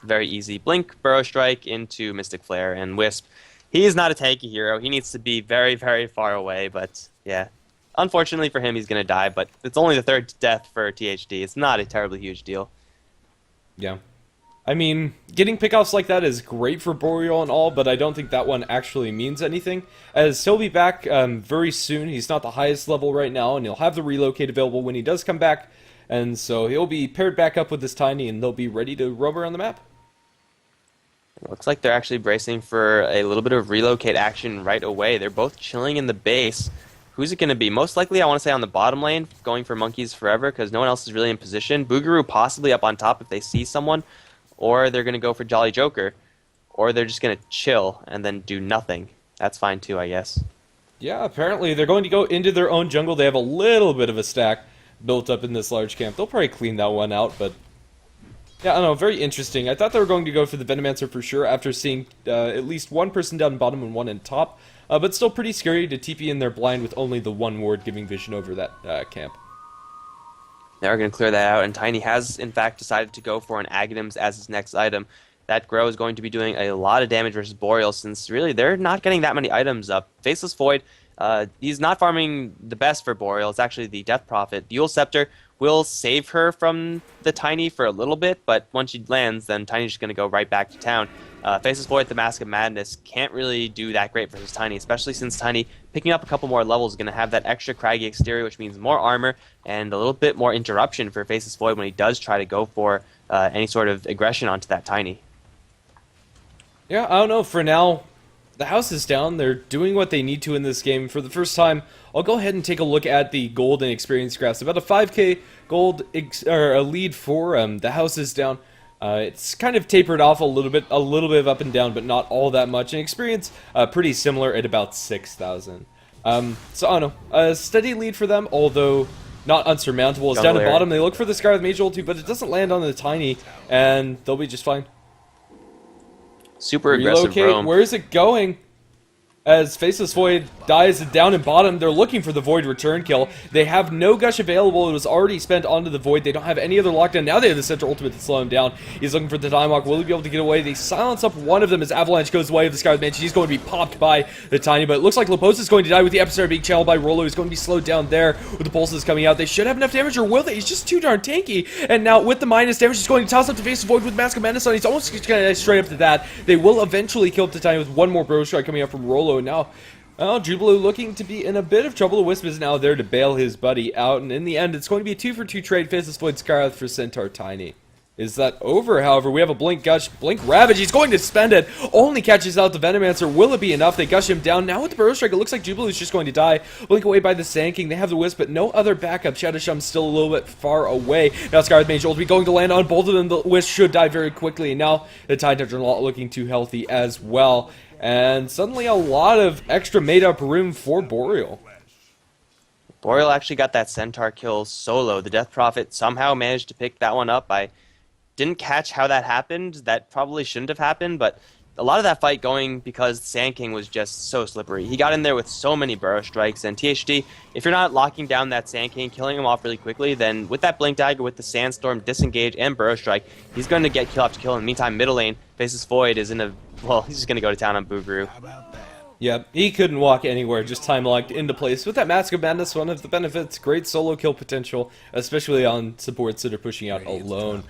Very easy. Blink, Burrow Strike into Mystic Flare. And Wisp, he is not a tanky hero. He needs to be very far away, but yeah. Unfortunately for him, he's going to die, but it's only the third death for THD. It's not a terribly huge deal. Yeah. I mean, getting pickoffs like that is great for Boreal and all, but I don't think that one actually means anything. As he'll be back very soon. He's not the highest level right now, and he'll have the relocate available when he does come back. And so he'll be paired back up with this Tiny, and they'll be ready to roam around the map. It looks like they're actually bracing for a little bit of relocate action right away. They're both chilling in the base. Who's it going to be? Most likely, I want to say on the bottom lane, going for Monkeys Forever, because no one else is really in position. Boogaroo possibly up on top if they see someone, or they're going to go for Jolly Joker, or they're just going to chill and then do nothing. That's fine too, I guess. Yeah, apparently they're going to go into their own jungle. They have a little bit of a stack built up in this large camp. They'll probably clean that one out, but yeah, I don't know, very interesting. I thought they were going to go for the Venomancer for sure after seeing at least one person down bottom and one in top. But still pretty scary to TP in their blind with only the one ward giving vision over that camp. They are going to clear that out, and Tiny has, in fact, decided to go for an Aghanims as his next item. That Grow is going to be doing a lot of damage versus Boreal, since really they're not getting that many items up. Faceless Void, he's not farming the best for Boreal. It's actually the Death Prophet. Dual Scepter will save her from the Tiny for a little bit, but once she lands, then Tiny's just going to go right back to town. Faceless Void, the Mask of Madness, can't really do that great versus Tiny, especially since Tiny, picking up a couple more levels, is going to have that extra craggy exterior, which means more armor and a little bit more interruption for Faceless Void when he does try to go for any sort of aggression onto that Tiny. Yeah, I don't know, for now, the house is down. They're doing what they need to in this game. For the first time, I'll go ahead and take a look at the gold and experience graphs. About a 5k gold or a lead for the house is down. It's kind of tapered off a little bit of up and down, but not all that much. And experience pretty similar at about 6,000. So I don't know, a steady lead for them, although not unsurmountable. It's down at bottom. They look for the Sky with Mage ulti, but it doesn't land on the Tiny, and they'll be just fine. Super aggressive Relocate, roam. where is it going? As Faceless Void dies down in bottom, they're looking for the Void return kill. They have no Gush available. It was already spent onto the Void. They don't have any other lockdown. Now they have the Center Ultimate to slow him down. He's looking for the Time Walk. Will he be able to get away? They silence up one of them as Avalanche goes away of the Sky with Mansion. He's going to be popped by the Tiny, but it looks like Leposa is going to die with the Epicenter being channeled by Rolo. He's going to be slowed down there with the pulses coming out. They should have enough damage, or will they? He's just too darn tanky. And now with the minus damage, he's going to toss up the Faceless Void with Mask of Madness on. He's almost going to straight up to that. They will eventually kill up the Tiny with one more Bro Strike coming up from Rolo. And now well, Jubilee looking to be in a bit of trouble. Wisp is now there to bail his buddy out, and in the end, it's going to be a 2-for-2 trade. Faceless Void Scarlet for Centaur Tiny. Is that over? However, we have a Blink Gush, Blink Ravage. He's going to spend it. Only catches out the Venomancer. Will it be enough? They gush him down. Now with the Burrow Strike, it looks like Jubilee's just going to die. Blink away by the Sand King. They have the Wisp, but no other backup. Shadow Shum's still a little bit far away. Now Scarlet Mage will be going to land on both of them. The Wisp should die very quickly. And now the Tidehunter not looking too healthy as well. And suddenly a lot of extra made-up room for Boreal. Boreal actually got that Centaur kill solo. The Death Prophet somehow managed to pick that one up. I didn't catch how that happened. That probably shouldn't have happened, but a lot of that fight going because Sand King was just so slippery. He got in there with so many Burrow Strikes, and THD, if you're not locking down that Sand King, killing him off really quickly, then with that Blink Dagger, with the Sandstorm, Disengage, and Burrow Strike, he's going to get kill after kill. In the meantime, middle lane, Faceless Void is in a well, he's just going to go to town on Boogaroo. How about that? Yep, he couldn't walk anywhere, just time locked into place. With that Mask of Madness, one of the benefits, great solo kill potential, especially on supports that are pushing out alone.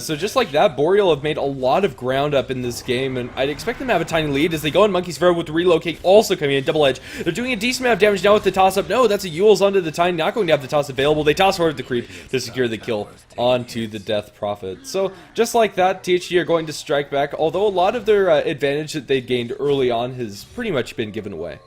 So just like that, Boreal have made a lot of ground up in this game, and I'd expect them to have a tiny lead as they go in Monkey's Forever with the relocate also coming in, double edge. They're doing a decent amount of damage now with the toss-up. No, that's a Yule's onto the Tiny, not going to have the toss available. They toss forward the creep to secure the kill onto the Death Prophet. So just like that, THD are going to strike back, although a lot of their advantage that they gained early on has pretty much been given away.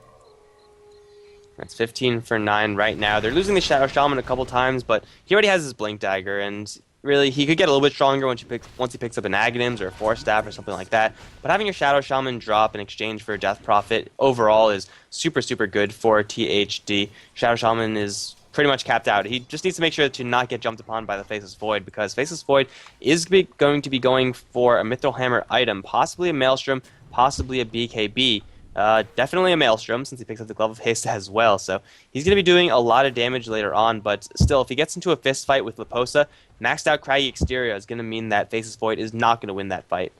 That's 15 for 9 right now. They're losing the Shadow Shaman a couple times, but he already has his Blink Dagger, and really, he could get a little bit stronger once he picks up an Aghanims or a Force Staff or something like that. But having your Shadow Shaman drop in exchange for a Death Prophet overall is super, super good for THD. Shadow Shaman is pretty much capped out. He just needs to make sure to not get jumped upon by the Faceless Void, because Faceless Void is going to be going for a Mithril Hammer item, possibly a Maelstrom, possibly a BKB. Definitely a Maelstrom, since he picks up the Glove of Haste as well, so he's going to be doing a lot of damage later on, but still, if he gets into a fist fight with Leposa, maxed out Craggy Exterior is going to mean that Faceless Void is not going to win that fight.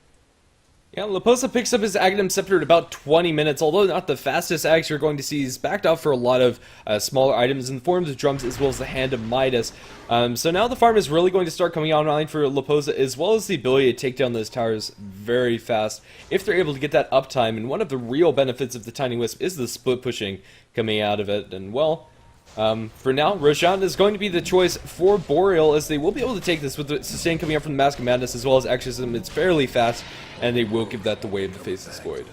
Yeah, Leposa picks up his Aghanim Scepter at about 20 minutes, although not the fastest axe you're going to see. He's backed off for a lot of smaller items in the forms of drums as well as the Hand of Midas. So now the farm is really going to start coming online for Leposa, as well as the ability to take down those towers very fast if they're able to get that uptime. And one of the real benefits of the Tiny Wisp is the split pushing coming out of it. And well, for now, Roshan is going to be the choice for Boreal, as they will be able to take this with the sustain coming up from the Mask of Madness as well as Exorcism. It's fairly fast, and they will give that the way of the Faceless Void.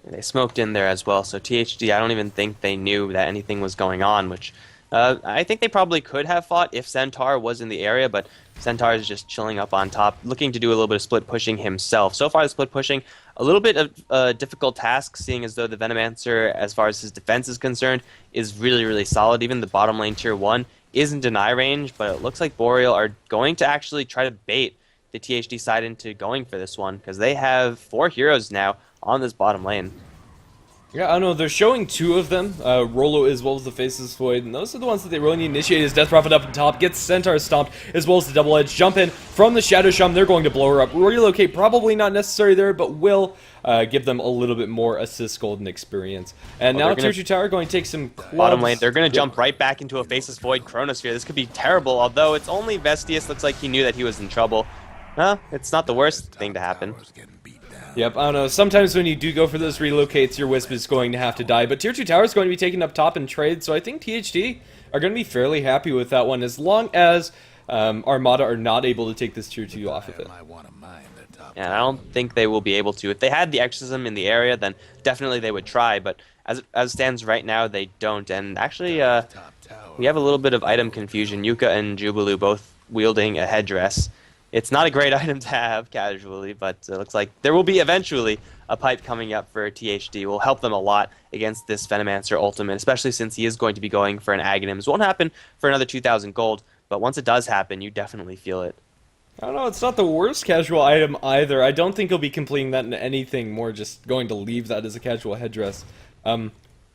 They smoked in there as well, so THD, I don't even think they knew that anything was going on, which I think they probably could have fought if Centaur was in the area, but Centaur is just chilling up on top, looking to do a little bit of split pushing himself. So far, the split pushing, a little bit of a difficult task, seeing as though the Venomancer, as far as his defense is concerned, is really, really solid. Even the bottom lane tier 1 is in deny range, but it looks like Boreal are going to actually try to bait the THD side into going for this one, because they have 4 heroes now on this bottom lane. Yeah, I don't know, they're showing 2 of them, Rolo as well as the Faceless Void, and those are the ones that they really need to initiate. His Death Prophet up on top, gets Centaur stomped, as well as the double edge jump in from the Shadow Shaman. They're going to blow her up. Relocate, probably not necessary there, but will give them a little bit more assist golden experience. And now Tier 2 Tower going to take some clubs. Bottom lane, they're going to jump right back into a Faceless Void Chronosphere. This could be terrible, although it's only Vestius. Looks like he knew that he was in trouble. Well, it's not the worst thing to happen. Yep, I don't know, sometimes when you do go for those relocates, your Wisp is going to have to die, but Tier 2 Tower is going to be taken up top in trade, so I think THD are going to be fairly happy with that one, as long as Armata are not able to take this Tier 2 off of it. Yeah, I don't think they will be able to. If they had the Exorcism in the area, then definitely they would try, but as it stands right now, they don't. And actually, we have a little bit of item confusion. Yuka and Jubilu both wielding a headdress. It's not a great item to have casually, but it looks like there will be eventually a pipe coming up for THD. Will help them a lot against this Venomancer ultimate, especially since he is going to be going for an Aghanims. Won't happen for another 2,000 gold, but once it does happen, you definitely feel it. I don't know, it's not the worst casual item either. I don't think he'll be completing that into anything more, just going to leave that as a casual headdress. I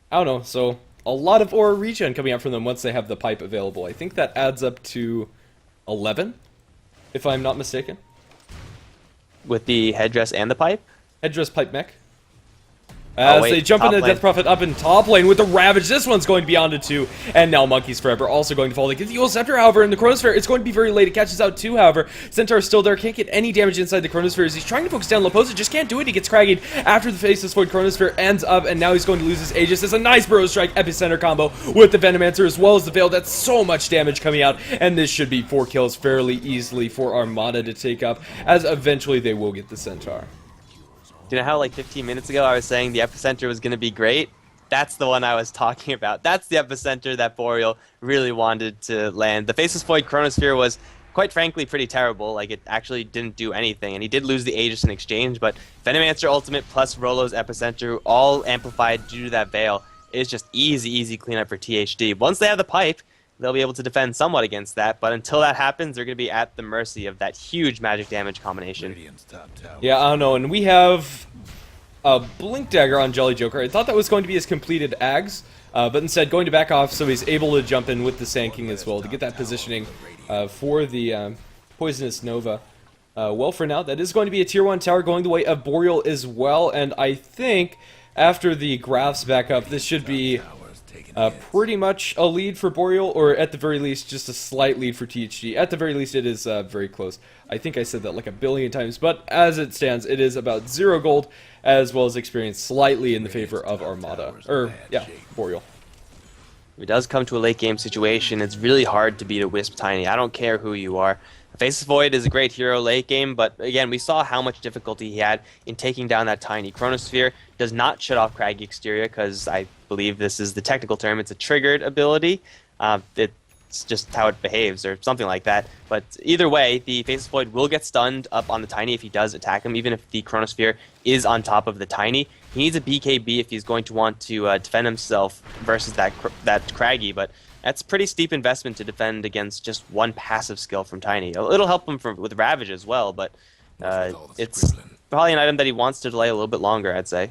don't know, so a lot of aura regen coming out from them once they have the pipe available. I think that adds up to 11, if I'm not mistaken. With the headdress and the pipe? Headdress pipe mech. As they jump into Death Prophet up in top lane with the Ravage. This one's going to be onto 2. And now Monkey's Forever also going to fall. They get the Eul Scepter, however, in the Chronosphere. It's going to be very late. It catches out 2, however. Centaur is still there. Can't get any damage inside the Chronosphere as he's trying to focus down Leposa. Just can't do it. He gets craggied after the Faceless Void Chronosphere ends up. And now he's going to lose his Aegis. It's a nice Burrow Strike Epicenter combo with the Venomancer as well as the Veil. That's so much damage coming out. And this should be 4 kills fairly easily for Armata to take up, as eventually they will get the Centaur. Do you know how like 15 minutes ago I was saying the Epicenter was going to be great? That's the one I was talking about. That's the Epicenter that Boreal really wanted to land. The Faceless Void Chronosphere was, quite frankly, pretty terrible. Like, it actually didn't do anything, and he did lose the Aegis in exchange, but Venomancer Ultimate plus Rolo's Epicenter, all amplified due to that Veil, is just easy cleanup for THD. Once they have the pipe, they'll be able to defend somewhat against that, but until that happens, they're going to be at the mercy of that huge magic damage combination. Yeah, I don't know, and we have a Blink Dagger on Jolly Joker. I thought that was going to be his completed Ags, but instead going to back off so he's able to jump in with the Sand King as well to get that positioning for the Poisonous Nova. Well, for now, that is going to be a tier 1 tower going the way of Boreal as well, and I think after the graphs back up, this should be pretty much a lead for Boreal, or at the very least, just a slight lead for THD. At the very least, it is very close. I think I said that like a billion times, but as it stands, it is about 0 gold, as well as experience slightly in the favor of Armata. Or, yeah, Boreal. If it does come to a late game situation, it's really hard to beat a Wisp Tiny. I don't care who you are. Faceless Void is a great hero late game, but again, we saw how much difficulty he had in taking down that tiny Chronosphere. Does not shut off Craggy Exterior, because I believe this is the technical term. It's a triggered ability. It's just how it behaves, or something like that. But either way, the Faceless Void will get stunned up on the Tiny if he does attack him, even if the Chronosphere is on top of the Tiny. He needs a BKB if he's going to want to defend himself versus that Craggy, but that's a pretty steep investment to defend against just one passive skill from Tiny. It'll help him with Ravage as well, but it's probably an item that he wants to delay a little bit longer, I'd say.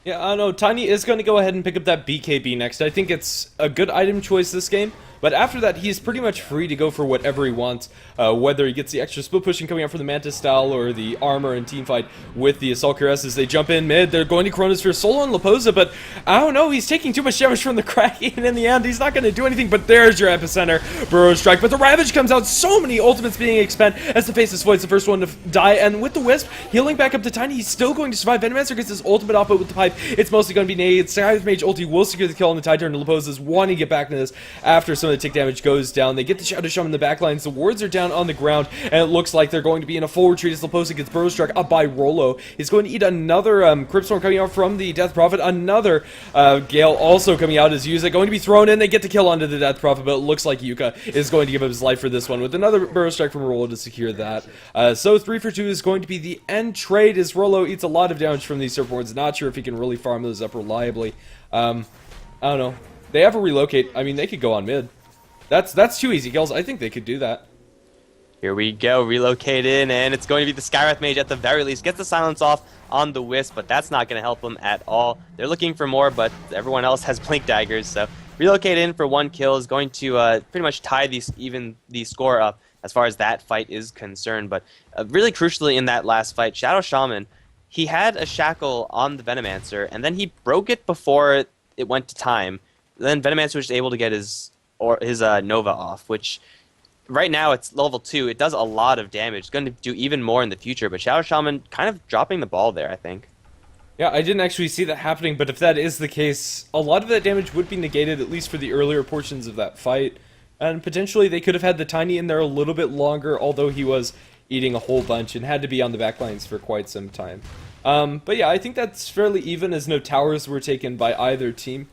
Yeah, I don't know. Tiny is going to go ahead and pick up that BKB next. I think it's a good item choice this game. But after that, he's pretty much free to go for whatever he wants, whether he gets the extra split pushing coming out from the Mantis style or the armor and teamfight with the Assault Cuirass as they jump in mid. They're going to Chronosphere solo on Leposa, but I don't know, he's taking too much damage from the Craggy, and in the end, he's not going to do anything, but there's your epicenter, Burrow Strike. But the Ravage comes out, so many ultimates being expended as the Faceless Void's the first one to die, and with the Wisp, healing back up to Tiny, he's still going to survive. Venomancer gets his ultimate output with the pipe. It's mostly going to be negated. Sky's Mage ulti will secure the kill on the Tide turn, and Leposa's wanting to get back into this after some of the tick damage goes down. They get the Shadow Shaman in the backlines. The wards are down on the ground, and it looks like they're going to be in a full retreat as Leposa gets Burrow Struck up by Rolo. He's going to eat another Cryptstorm coming out from the Death Prophet. Another Gale also coming out as Yuza going to be thrown in. They get the kill onto the Death Prophet, but it looks like Yuka is going to give up his life for this one with another Burrow Strike from Rolo to secure that. So 3 for 2 is going to be the end trade as Rolo eats a lot of damage from these surf wards. Not sure if he can really farm those up reliably. I don't know. They have a relocate. I mean, they could go on mid. That's too easy kills. I think they could do that. Here we go, relocate in, and it's going to be the Skywrath Mage at the very least. Gets the silence off on the Wisp, but that's not going to help them at all. They're looking for more, but everyone else has Blink Daggers, so relocate in for 1 kill is going to pretty much tie the score up as far as that fight is concerned. But really crucially in that last fight, Shadow Shaman, he had a shackle on the Venomancer, and then he broke it before it went to time. Then Venomancer was able to get his Nova off, which right now it's level 2. It does a lot of damage. It's going to do even more in the future, but Shadow Shaman kind of dropping the ball there, I think. Yeah, I didn't actually see that happening, but if that is the case, a lot of that damage would be negated, at least for the earlier portions of that fight. And potentially they could have had the Tiny in there a little bit longer, although he was eating a whole bunch and had to be on the backlines for quite some time. But yeah, I think that's fairly even, as no towers were taken by either team.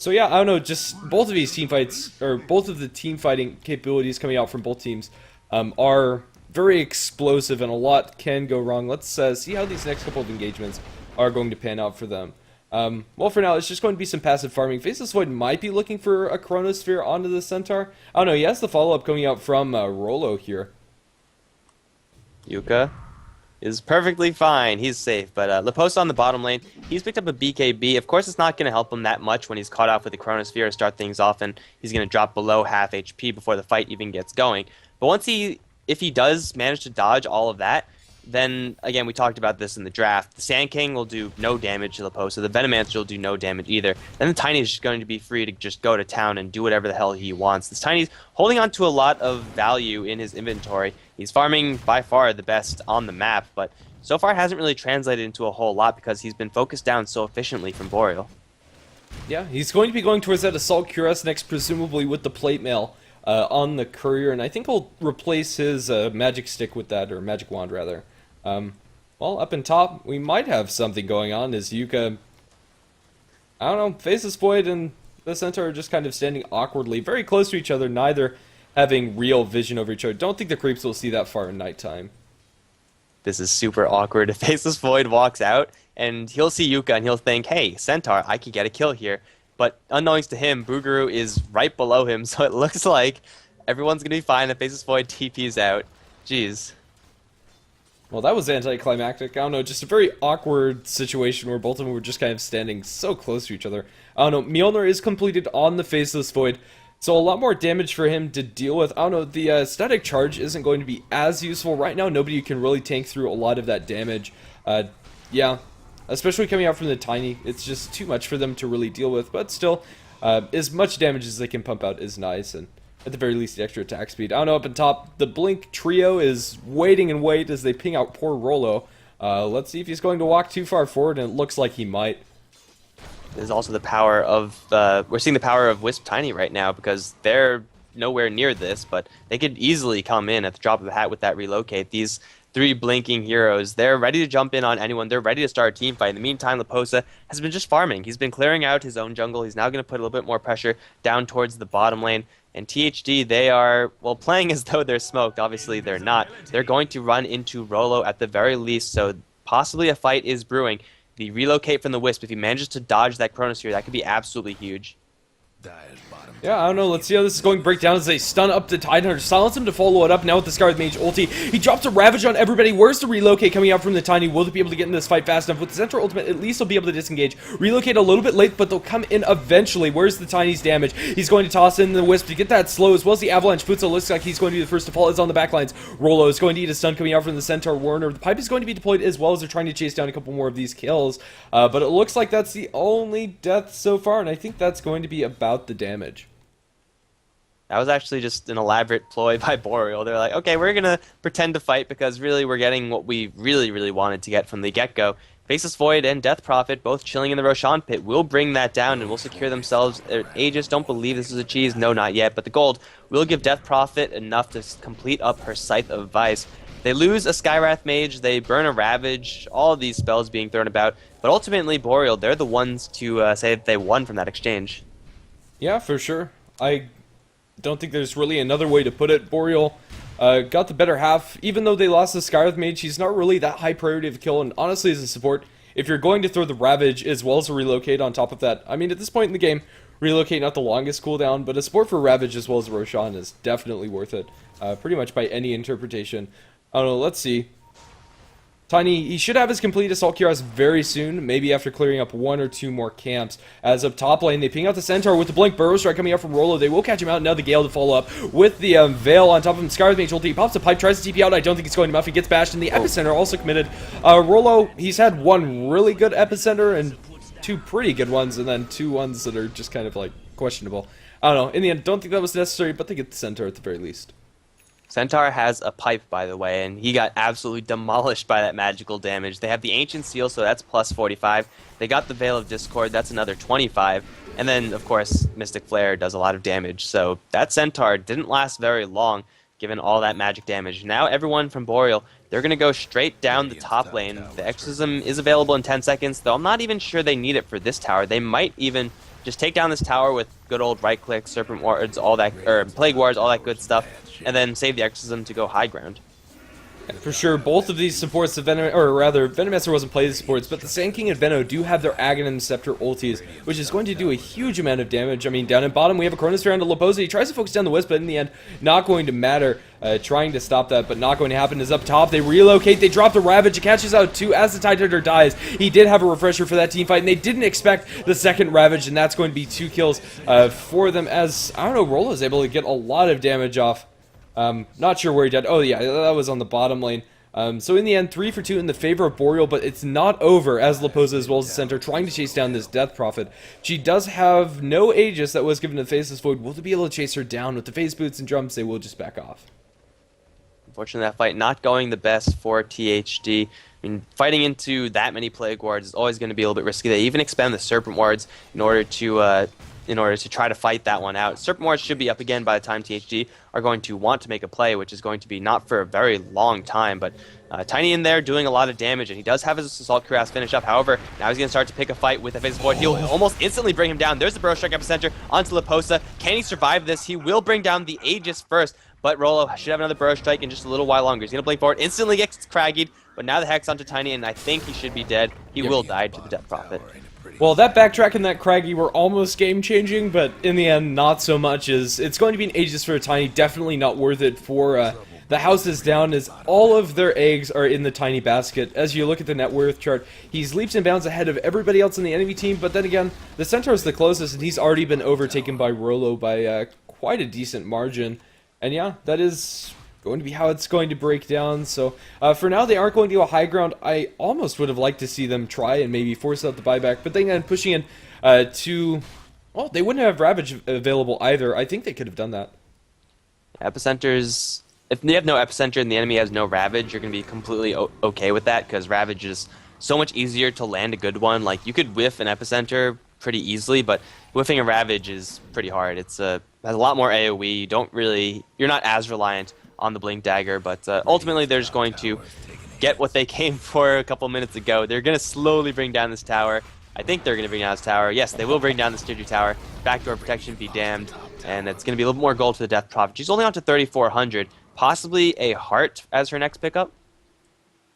So yeah, I don't know, just both of these team fights, or both of the team fighting capabilities coming out from both teams are very explosive, and a lot can go wrong. Let's see how these next couple of engagements are going to pan out for them. Well, for now, it's just going to be some passive farming. Faceless Void might be looking for a Chronosphere onto the Centaur. I don't know, he has the follow-up coming out from Rolo here. Yuka is perfectly fine. He's safe. But Leposa on the bottom lane, he's picked up a BKB. Of course, it's not going to help him that much when he's caught off with the Chronosphere to start things off, and he's going to drop below half HP before the fight even gets going. But if he does manage to dodge all of that, then, again, we talked about this in the draft, the Sand King will do no damage to Leposa, the Venomancer will do no damage either. Then the Tiny is just going to be free to just go to town and do whatever the hell he wants. This Tiny's holding on to a lot of value in his inventory. He's farming by far the best on the map, but so far it hasn't really translated into a whole lot because he's been focused down so efficiently from Boreal. Yeah, he's going to be going towards that Assault Cuirass next, presumably with the Plate Mail on the Courier, and I think he'll replace his Magic Stick with that, or Magic Wand rather. Well, up in top, we might have something going on as Yuka, I don't know, Faceless Void and the Centaur are just kind of standing awkwardly, very close to each other, neither having real vision over each other. Don't think the creeps will see that far in nighttime. This is super awkward. If Faceless Void walks out, and he'll see Yuka and he'll think, hey, Centaur, I could get a kill here. But unknowns to him, Boogaroo is right below him, so it looks like everyone's going to be fine if Faceless Void TP's out. Jeez. Well, that was anticlimactic. I don't know, just a very awkward situation where both of them were just kind of standing so close to each other. I don't know, Mjolnir is completed on the Faceless Void. So a lot more damage for him to deal with. I don't know, the static charge isn't going to be as useful right now. Nobody can really tank through a lot of that damage. Yeah, especially coming out from the Tiny. It's just too much for them to really deal with. But still, as much damage as they can pump out is nice. And at the very least, the extra attack speed. I don't know, up on top, the Blink trio is waiting and wait as they ping out poor Rollo. Let's see if he's going to walk too far forward, and it looks like he might. There's also the power of we're seeing the power of Wisp Tiny right now because they're nowhere near this, but they could easily come in at the drop of a hat with that relocate. These three blinking heroes, they're ready to jump in on anyone. They're ready to start a team fight. In the meantime, Leposa has been just farming. He's been clearing out his own jungle. He's now going to put a little bit more pressure down towards the bottom lane. And THD, they are, well, playing as though they're smoked. Obviously, they're not. They're going to run into Rollo at the very least, so possibly a fight is brewing. The relocate from the Wisp, if he manages to dodge that Chronosphere, that could be absolutely huge. Yeah, I don't know. Let's see how this is going to break down as they stun up the Tidehunter. Silence him to follow it up now with the Scarlet Mage ulti. He drops a Ravage on everybody. Where's the relocate coming out from the Tiny? Will they be able to get in this fight fast enough? With the Central Ultimate, at least they'll be able to disengage. Relocate a little bit late, but they'll come in eventually. Where's the Tiny's damage? He's going to toss in the Wisp to get that slow, as well as the Avalanche. Futsa looks like he's going to be the first to fall. It's on the backlines. Rollo is going to eat a stun coming out from the Centaur Warner. The Pipe is going to be deployed as well as they're trying to chase down a couple more of these kills. But it looks like that's the only death so far, and I think that's going to be about the damage. That was actually just an elaborate ploy by Boreal. They're like, okay, we're going to pretend to fight because really we're getting what we really wanted to get from the get-go. Faceless Void and Death Prophet, both chilling in the Roshan pit, will bring that down and will secure themselves. Aegis, don't believe this is a cheese. No, not yet. But the gold will give Death Prophet enough to complete up her Scythe of Vice. They lose a Skywrath Mage, they burn a Ravage, all of these spells being thrown about. But ultimately, Boreal, they're the ones to say that they won from that exchange. Yeah, for sure. I don't think there's really another way to put it. Boreal got the better half. Even though they lost the Skywrath Mage, she's not really that high priority of kill. And honestly, as a support, if you're going to throw the Ravage as well as a relocate on top of that, I mean, at this point in the game, relocate not the longest cooldown, but a support for Ravage as well as a Roshan is definitely worth it. Pretty much by any interpretation. I don't know, let's see. Tiny, he should have his complete Assault Cuirass very soon, maybe after clearing up one or two more camps. As up top lane, they ping out the Centaur with the Blink Burrow Strike coming out from Rollo. They will catch him out, now the Gale to follow up with the Veil on top of him. Scarlet Mage ulti, he pops a pipe, tries to TP out, I don't think it's going to muff, he gets bashed, and the Epicenter also committed. Rollo, he's had one really good Epicenter and two pretty good ones, and then two ones that are just kind of like questionable. I don't know, in the end, don't think that was necessary, but they get the Centaur at the very least. Centaur has a pipe, by the way, and he got absolutely demolished by that magical damage. They have the Ancient Seal, so that's plus 45. They got the Veil of Discord, that's another 25. And then, of course, Mystic Flare does a lot of damage. So that Centaur didn't last very long, given all that magic damage. Now everyone from Boreal, they're going to go straight down the top lane. The Exorcism is available in 10 seconds, though I'm not even sure they need it for this tower. They might even just take down this tower with good old right-click, Serpent Wards, all that, or Plague Wards, all that good stuff, and then save the Exorcism to go high ground. For sure, both of these supports, the Venomancer wasn't played as supports, but the Sand King and Veno do have their Aghanim Scepter ultis, which is going to do a huge amount of damage. I mean, down in bottom, we have a Chronosphere onto Leposa. He tries to focus down the Wisp, but in the end, not going to matter. Trying to stop that, but not going to happen. Is up top, they relocate, they drop the Ravage, it catches out two as the Tidehunter dies. He did have a refresher for that team fight, and they didn't expect the second Ravage, and that's going to be 2 kills for them, as, I don't know, Rollo is able to get a lot of damage off. Not sure where he died. Oh yeah, that was on the bottom lane. So in the end, 3 for 2 in the favor of Boreal, but it's not over as Leposa as well as the Centaur trying to chase down this Death Prophet. She does have no Aegis that was given to the Faceless Void. Will they be able to chase her down with the Phase Boots and Drums? They will just back off. Unfortunately, that fight not going the best for THD. I mean, fighting into that many Plague Wards is always going to be a little bit risky. They even expend the Serpent Wards in order to try to fight that one out. Serpent Wards should be up again by the time THD are going to want to make a play, which is going to be not for a very long time, but Tiny in there doing a lot of damage, and he does have his Assault Cuirass finish up. However, now he's going to start to pick a fight with the Faceless Void. He'll almost instantly bring him down. There's the Burrow Strike Epicenter onto Leposa. Can he survive this? He will bring down the Aegis first, but Rollo should have another Burrow Strike in just a little while longer. He's going to blink forward, instantly gets Craggied, but now the Hex onto Tiny, and I think he should be dead. He will die to the Death Prophet. Well, that backtrack and that Craggy were almost game-changing, but in the end, not so much. As it's going to be an Aegis for a Tiny, definitely not worth it for the house is down, as all of their eggs are in the Tiny basket. As you look at the net worth chart, he's leaps and bounds ahead of everybody else in the enemy team, but then again, the Centaur is the closest, and he's already been overtaken by Rollo by quite a decent margin. And yeah, that is going to be how it's going to break down. So for now, they aren't going to go high ground. I almost would have liked to see them try and maybe force out the buyback, but then again, pushing in to... Well, they wouldn't have Ravage available either. I think they could have done that. Epicenters, if you have no Epicenter and the enemy has no Ravage, you're going to be completely okay with that, because Ravage is so much easier to land a good one. Like, you could whiff an Epicenter pretty easily, but whiffing a Ravage is pretty hard. It's has a lot more AoE. You're not as reliant on the Blink Dagger, but ultimately they're just going to get what they came for a couple minutes ago. They're going to slowly bring down this tower. I think they're going to bring down this tower. Yes, they will bring down this tier 2 tower. Backdoor protection be damned. And it's going to be a little more gold for the Death Prophet. She's only on to 3,400. Possibly a heart as her next pickup.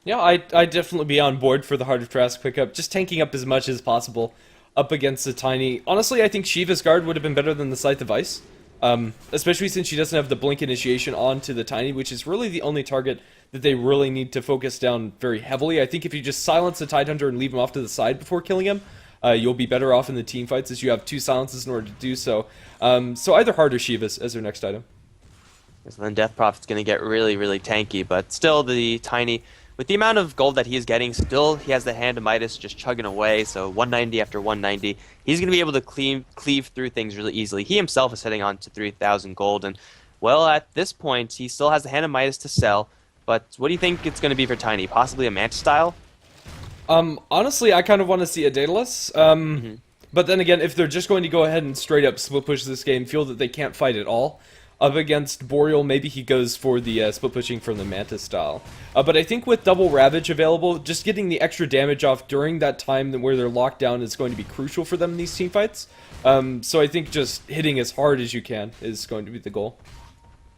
Yeah, I'd definitely be on board for the Heart of Trask pickup. Just tanking up as much as possible up against the Tiny. Honestly, I think Shiva's Guard would have been better than the Scythe of Ice. Especially since she doesn't have the Blink initiation onto the Tiny, which is really the only target that they really need to focus down very heavily. I think if you just silence the Tidehunter and leave him off to the side before killing him, you'll be better off in the team fights, as you have 2 silences in order to do so. So either Heart or Shiva's as their next item. So then Death Prophet's going to get really, really tanky, but still the Tiny, with the amount of gold that he is getting, still he has the Hand of Midas just chugging away, so 190 after 190. He's going to be able to cleave through things really easily. He himself is heading on to 3,000 gold, and, well, at this point, he still has the Hand of Midas to sell, but what do you think it's going to be for Tiny? Possibly a Manta style? Honestly, I kind of want to see a Daedalus. But then again, if they're just going to go ahead and straight up split push this game, feel that they can't fight at all up against Boreal, maybe he goes for the split pushing from the Manta style. But I think with double Ravage available, just getting the extra damage off during that time where they're locked down is going to be crucial for them in these teamfights. So I think just hitting as hard as you can is going to be the goal.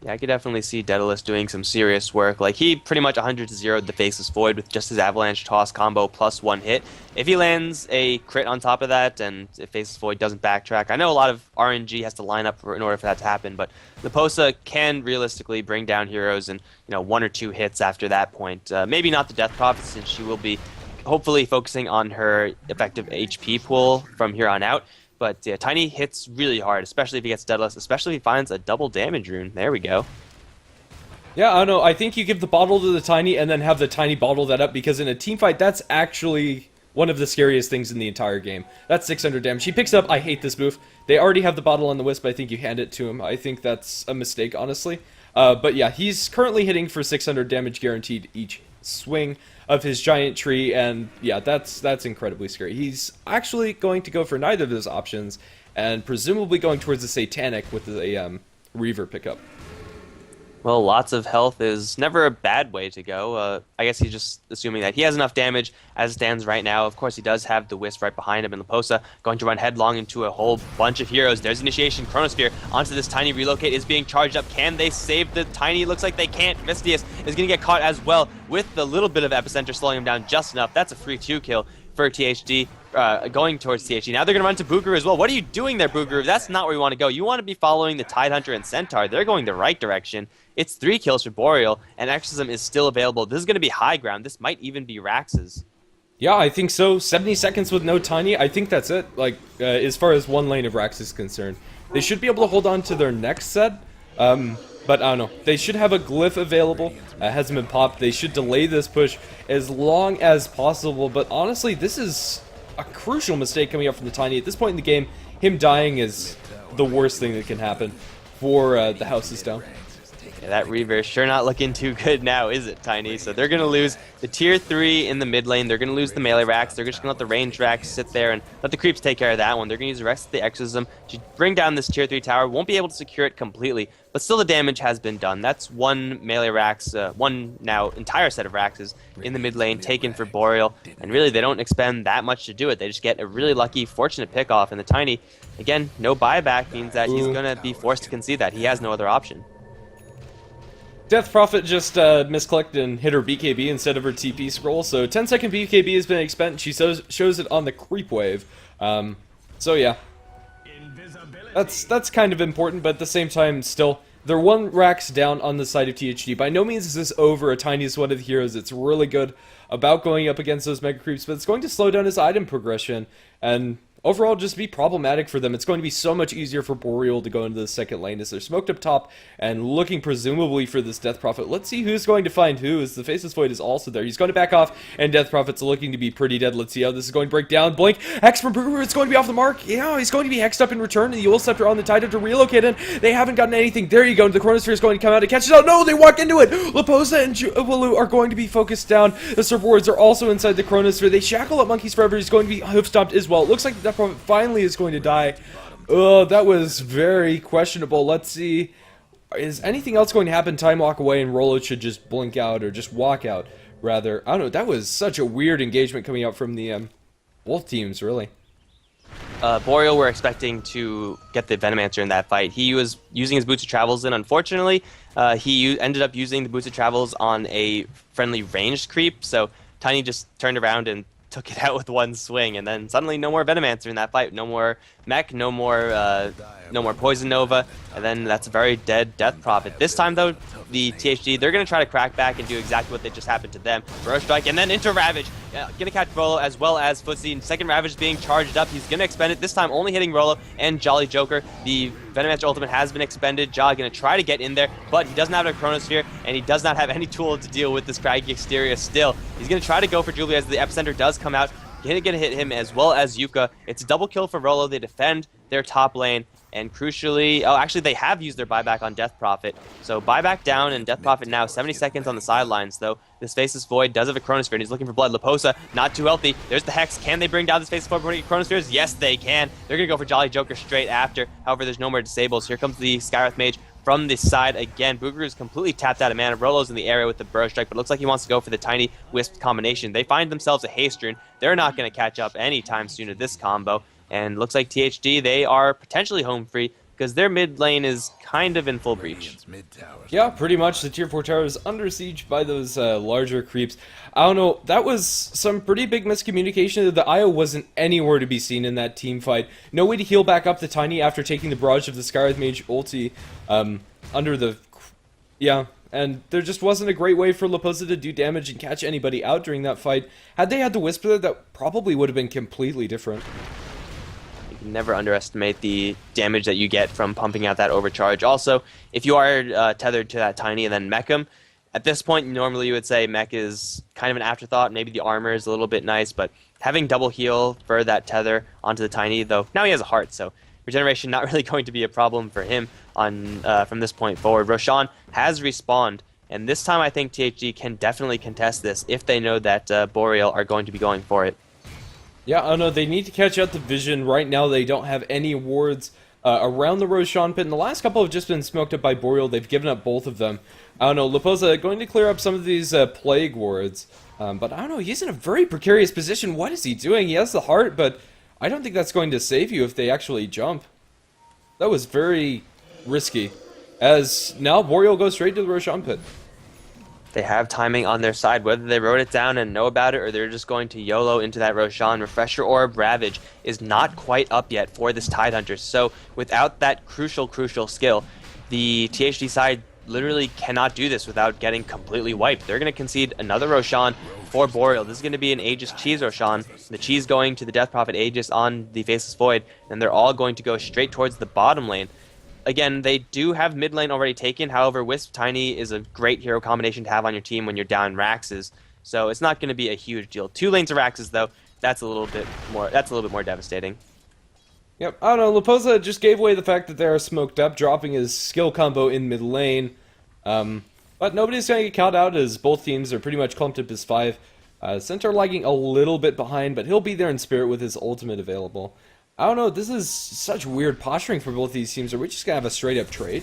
Yeah, I could definitely see Daedalus doing some serious work. Like, he pretty much 100-0'd the Faceless Void with just his Avalanche Toss combo plus 1 hit. If he lands a crit on top of that, and if Faceless Void doesn't backtrack, I know a lot of RNG has to line up in order for that to happen, but Liposa can realistically bring down heroes in 1 or 2 hits after that point. Maybe not the Death Prophet, since she will be hopefully focusing on her effective HP pool from here on out. But yeah, Tiny hits really hard, especially if he gets Daedalus, especially if he finds a double damage rune. There we go. Yeah, I don't know. I think you give the bottle to the Tiny and then have the Tiny bottle that up, because in a team fight, that's actually one of the scariest things in the entire game. That's 600 damage. He picks up, I hate this move. They already have the bottle on the Wisp. I think you hand it to him. I think that's a mistake, honestly. But yeah, he's currently hitting for 600 damage guaranteed each swing of his giant tree, and yeah, that's incredibly scary. He's actually going to go for neither of those options, and presumably going towards the Satanic with a Reaver pickup. Well, lots of health is never a bad way to go. I guess he's just assuming that he has enough damage as it stands right now. Of course, he does have the Wisp right behind him, and Liposa going to run headlong into a whole bunch of heroes. There's Initiation, Chronosphere onto this Tiny. Relocate is being charged up. Can they save the Tiny? Looks like they can't. Vestius is going to get caught as well with the little bit of Epicenter slowing him down just enough. That's a free 2 kill for THD. Going towards THD. Now they're going to run to Boogaroo as well. What are you doing there, Boogaroo? That's not where you want to go. You want to be following the Tidehunter and Centaur. They're going the right direction. It's 3 kills for Boreal, and Exorcism is still available. This is going to be high ground. This might even be Rax's. Yeah, I think so. 70 seconds with no Tiny. I think that's it. Like, as far as one lane of Rax is concerned. They should be able to hold on to their next set. But I don't know. They should have a Glyph available. Hasn't been popped. They should delay this push as long as possible. But honestly, this is a crucial mistake coming up from the Tiny. At this point in the game, him dying is the worst thing that can happen for the houses down. Yeah, that Reaver sure not looking too good now, is it, Tiny? So they're going to lose the tier 3 in the mid lane. They're going to lose the melee racks. They're just going to let the range racks sit there and let the creeps take care of that one. They're going to use the rest of the Exorcism to bring down this tier 3 tower. Won't be able to secure it completely, but still the damage has been done. That's one melee racks, one now entire set of racks in the mid lane taken for Boreal. And really, they don't expend that much to do it. They just get a really lucky, fortunate pick off. And the Tiny, again, no buyback means that he's going to be forced to concede that. He has no other option. Death Prophet just misclicked and hit her BKB instead of her TP scroll, so 10-second BKB has been expended. She shows it on the creep wave. So yeah, that's kind of important, but at the same time, still, they're 1 racks down on the side of THD. By no means is this over. A Tiny is one of the heroes. It's really good about going up against those mega creeps, but it's going to slow down his item progression. And overall just be problematic for them. It's going to be so much easier for Boreal to go into the second lane as they're smoked up top and looking presumably for this Death Prophet. Let's see who's going to find who, as the Faceless Void is also there. He's going to back off, and Death Prophet's looking to be pretty dead. Let's see how this is going to break down. Blink, Hex from Boogaloo, it's going to be off the mark. Yeah, he's going to be hexed up in return, and the Eul Scepter on the Tidehunter to relocate in. They haven't gotten anything. There you go, the Chronosphere is going to come out and catch it out. No, they walk into it. Leposa and Walu are going to be focused down. The Serpent Wards are also inside the Chronosphere. They shackle up Monkeys Forever. He's going to be hoof stomped as well. It looks like the Death Prophet finally is going to die. Oh, that was very questionable. Let's see. Is anything else going to happen? Time walk away and Rolo should just blink out, or just walk out, rather. I don't know. That was such a weird engagement coming out from the both teams, really. Boreal were expecting to get the Venomancer in that fight. He was using his Boots of Travels, and unfortunately, he ended up using the Boots of Travels on a friendly ranged creep, so Tiny just turned around and took it out with one swing, and then suddenly no more Venomancer in that fight, no more mech, no more Poison Nova, and then that's a very dead Death Prophet. This time though, the THD, they're going to try to crack back and do exactly what they just happened to them. Burrow Strike and then into Ravage. Gonna catch Rolo as well as Footsie, and second Ravage is being charged up. He's going to expend it, this time only hitting Rolo and Jolly Joker. The Venomancer ultimate has been expended. Jaw going to try to get in there, but he doesn't have a Chronosphere, and he does not have any tool to deal with this craggy exterior still. He's going to try to go for Jubilee as the Epicenter does come out. Gonna hit him as well as Yuka. It's a double kill for Rolo. They defend their top lane, and crucially, oh, actually they have used their buyback on Death Prophet. So buyback down, and Death Prophet now 70 seconds on the sidelines, though. This Faceless Void does have a Chronosphere, and he's looking for blood. Leposa, not too healthy. There's the Hex. Can they bring down this Faceless Void before he get Chronospheres? Yes, they can. They're gonna go for Jolly Joker straight after. However, there's no more disables. Here comes the Skywrath Mage from this side again. Boogaloo is completely tapped out of mana. Rolo's in the area with the Burrow Strike, but it looks like he wants to go for the Tiny Wisp combination. They find themselves a Haste Rune. They're not going to catch up anytime soon to this combo, and looks like THD, they are potentially home free because their mid lane is kind of in full breach. Yeah, pretty much. The tier 4 tower is under siege by those larger creeps. I don't know, that was some pretty big miscommunication. The IO wasn't anywhere to be seen in that team fight. No way to heal back up the Tiny after taking the barrage of the Skywrath Mage ulti under the... Yeah, and there just wasn't a great way for Leposa to do damage and catch anybody out during that fight. Had they had the Wisp there, that probably would have been completely different. You can never underestimate the damage that you get from pumping out that overcharge. Also, if you are tethered to that Tiny and then mech him, at this point, normally you would say mech is kind of an afterthought. Maybe the armor is a little bit nice, but having double heal for that tether onto the Tiny, though now he has a heart, so regeneration not really going to be a problem for him on from this point forward. Roshan has respawned, and this time I think THD can definitely contest this if they know that Boreal are going to be going for it. Yeah, I don't know, they need to catch out the vision. Right now they don't have any wards around the Roshan pit, and the last couple have just been smoked up by Boreal. They've given up both of them. I don't know, Leposa going to clear up some of these Plague wards, but I don't know, he's in a very precarious position. What is he doing? He has the heart, but I don't think that's going to save you if they actually jump. That was very risky, as now Boreal goes straight to the Roshan pit. They have timing on their side, whether they wrote it down and know about it or they're just going to YOLO into that Roshan. Refresher Orb Ravage is not quite up yet for this Tidehunter, so without that crucial skill, the THD side literally cannot do this without getting completely wiped. They're going to concede another Roshan for Boreal. This is going to be an Aegis Cheese Roshan. The Cheese going to the Death Prophet Aegis on the Faceless Void, and they're all going to go straight towards the bottom lane. Again, they do have mid lane already taken. However, Wisp Tiny is a great hero combination to have on your team when you're down Raxes, so it's not going to be a huge deal. 2 lanes of Raxes though, that's a little bit more devastating. Yep, I don't know, Leposa just gave away the fact that they are smoked up, dropping his skill combo in mid lane. But nobody's going to get caught out as both teams are pretty much clumped up as 5. Centaur lagging a little bit behind, but he'll be there in spirit with his ultimate available. I don't know, this is such weird posturing for both these teams. Are we just going to have a straight up trade?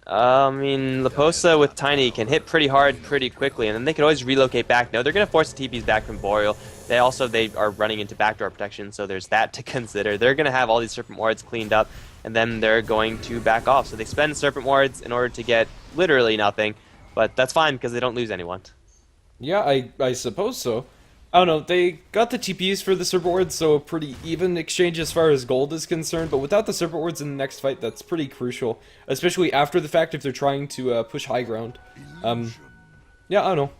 I mean, Leposa with Tiny can hit pretty hard pretty quickly, and then they can always relocate back. No, they're going to force the TPs back from Boreal. They are running into backdoor protection, so there's that to consider. They're going to have all these Serpent Wards cleaned up, and then they're going to back off. So they spend Serpent Wards in order to get literally nothing, but that's fine because they don't lose anyone. Yeah, I suppose so. I don't know, they got the TPs for the Serpent Wards, so a pretty even exchange as far as gold is concerned, but without the Serpent Wards in the next fight, that's pretty crucial, especially after the fact if they're trying to push high ground. Yeah, I don't know.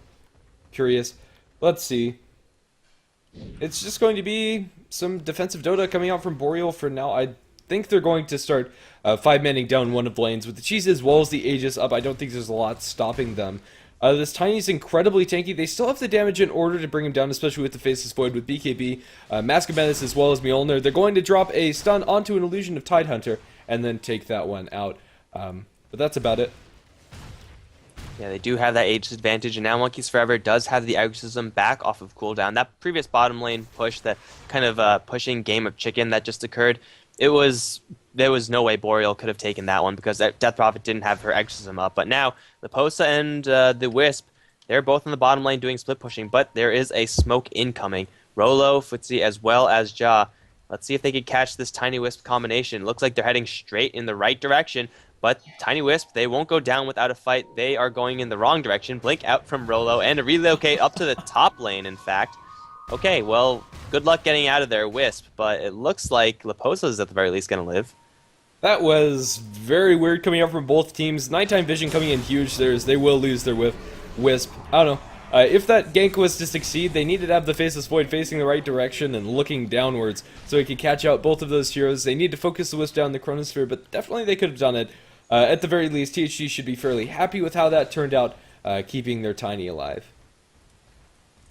Curious. Let's see. It's just going to be some defensive Dota coming out from Boreal for now. I think they're going to start 5-manning down one of the lanes with the Cheese as well as the Aegis up. I don't think there's a lot stopping them. This Tiny's incredibly tanky. They still have the damage in order to bring him down, especially with the Faceless Void with BKB, Mask of Menace as well as Mjolnir. They're going to drop a stun onto an Illusion of Tidehunter and then take that one out. But that's about it. Yeah, they do have that Aegis advantage, and now Monkeys Forever does have the Exorcism back off of cooldown. That previous bottom lane push, that kind of pushing game of chicken that just occurred, there was no way Boreal could have taken that one because Death Prophet didn't have her Exorcism up. But now, the Posa and the Wisp, they're both in the bottom lane doing split pushing, but there is a smoke incoming. Rolo, Futsi, as well as Ja. Let's see if they can catch this Tiny Wisp combination. Looks like they're heading straight in the right direction, but Tiny Wisp, they won't go down without a fight. They are going in the wrong direction. Blink out from Rolo and a relocate up to the top lane, in fact. Okay, well, good luck getting out of there, Wisp, but it looks like Leposa is at the very least going to live. That was very weird coming out from both teams. Nighttime Vision coming in huge. They will lose their Wisp. I don't know. If that gank was to succeed, they needed to have the Faceless Void facing the right direction and looking downwards so he could catch out both of those heroes. They need to focus the Wisp down the Chronosphere, but definitely they could have done it. At the very least, THD should be fairly happy with how that turned out, keeping their Tiny alive.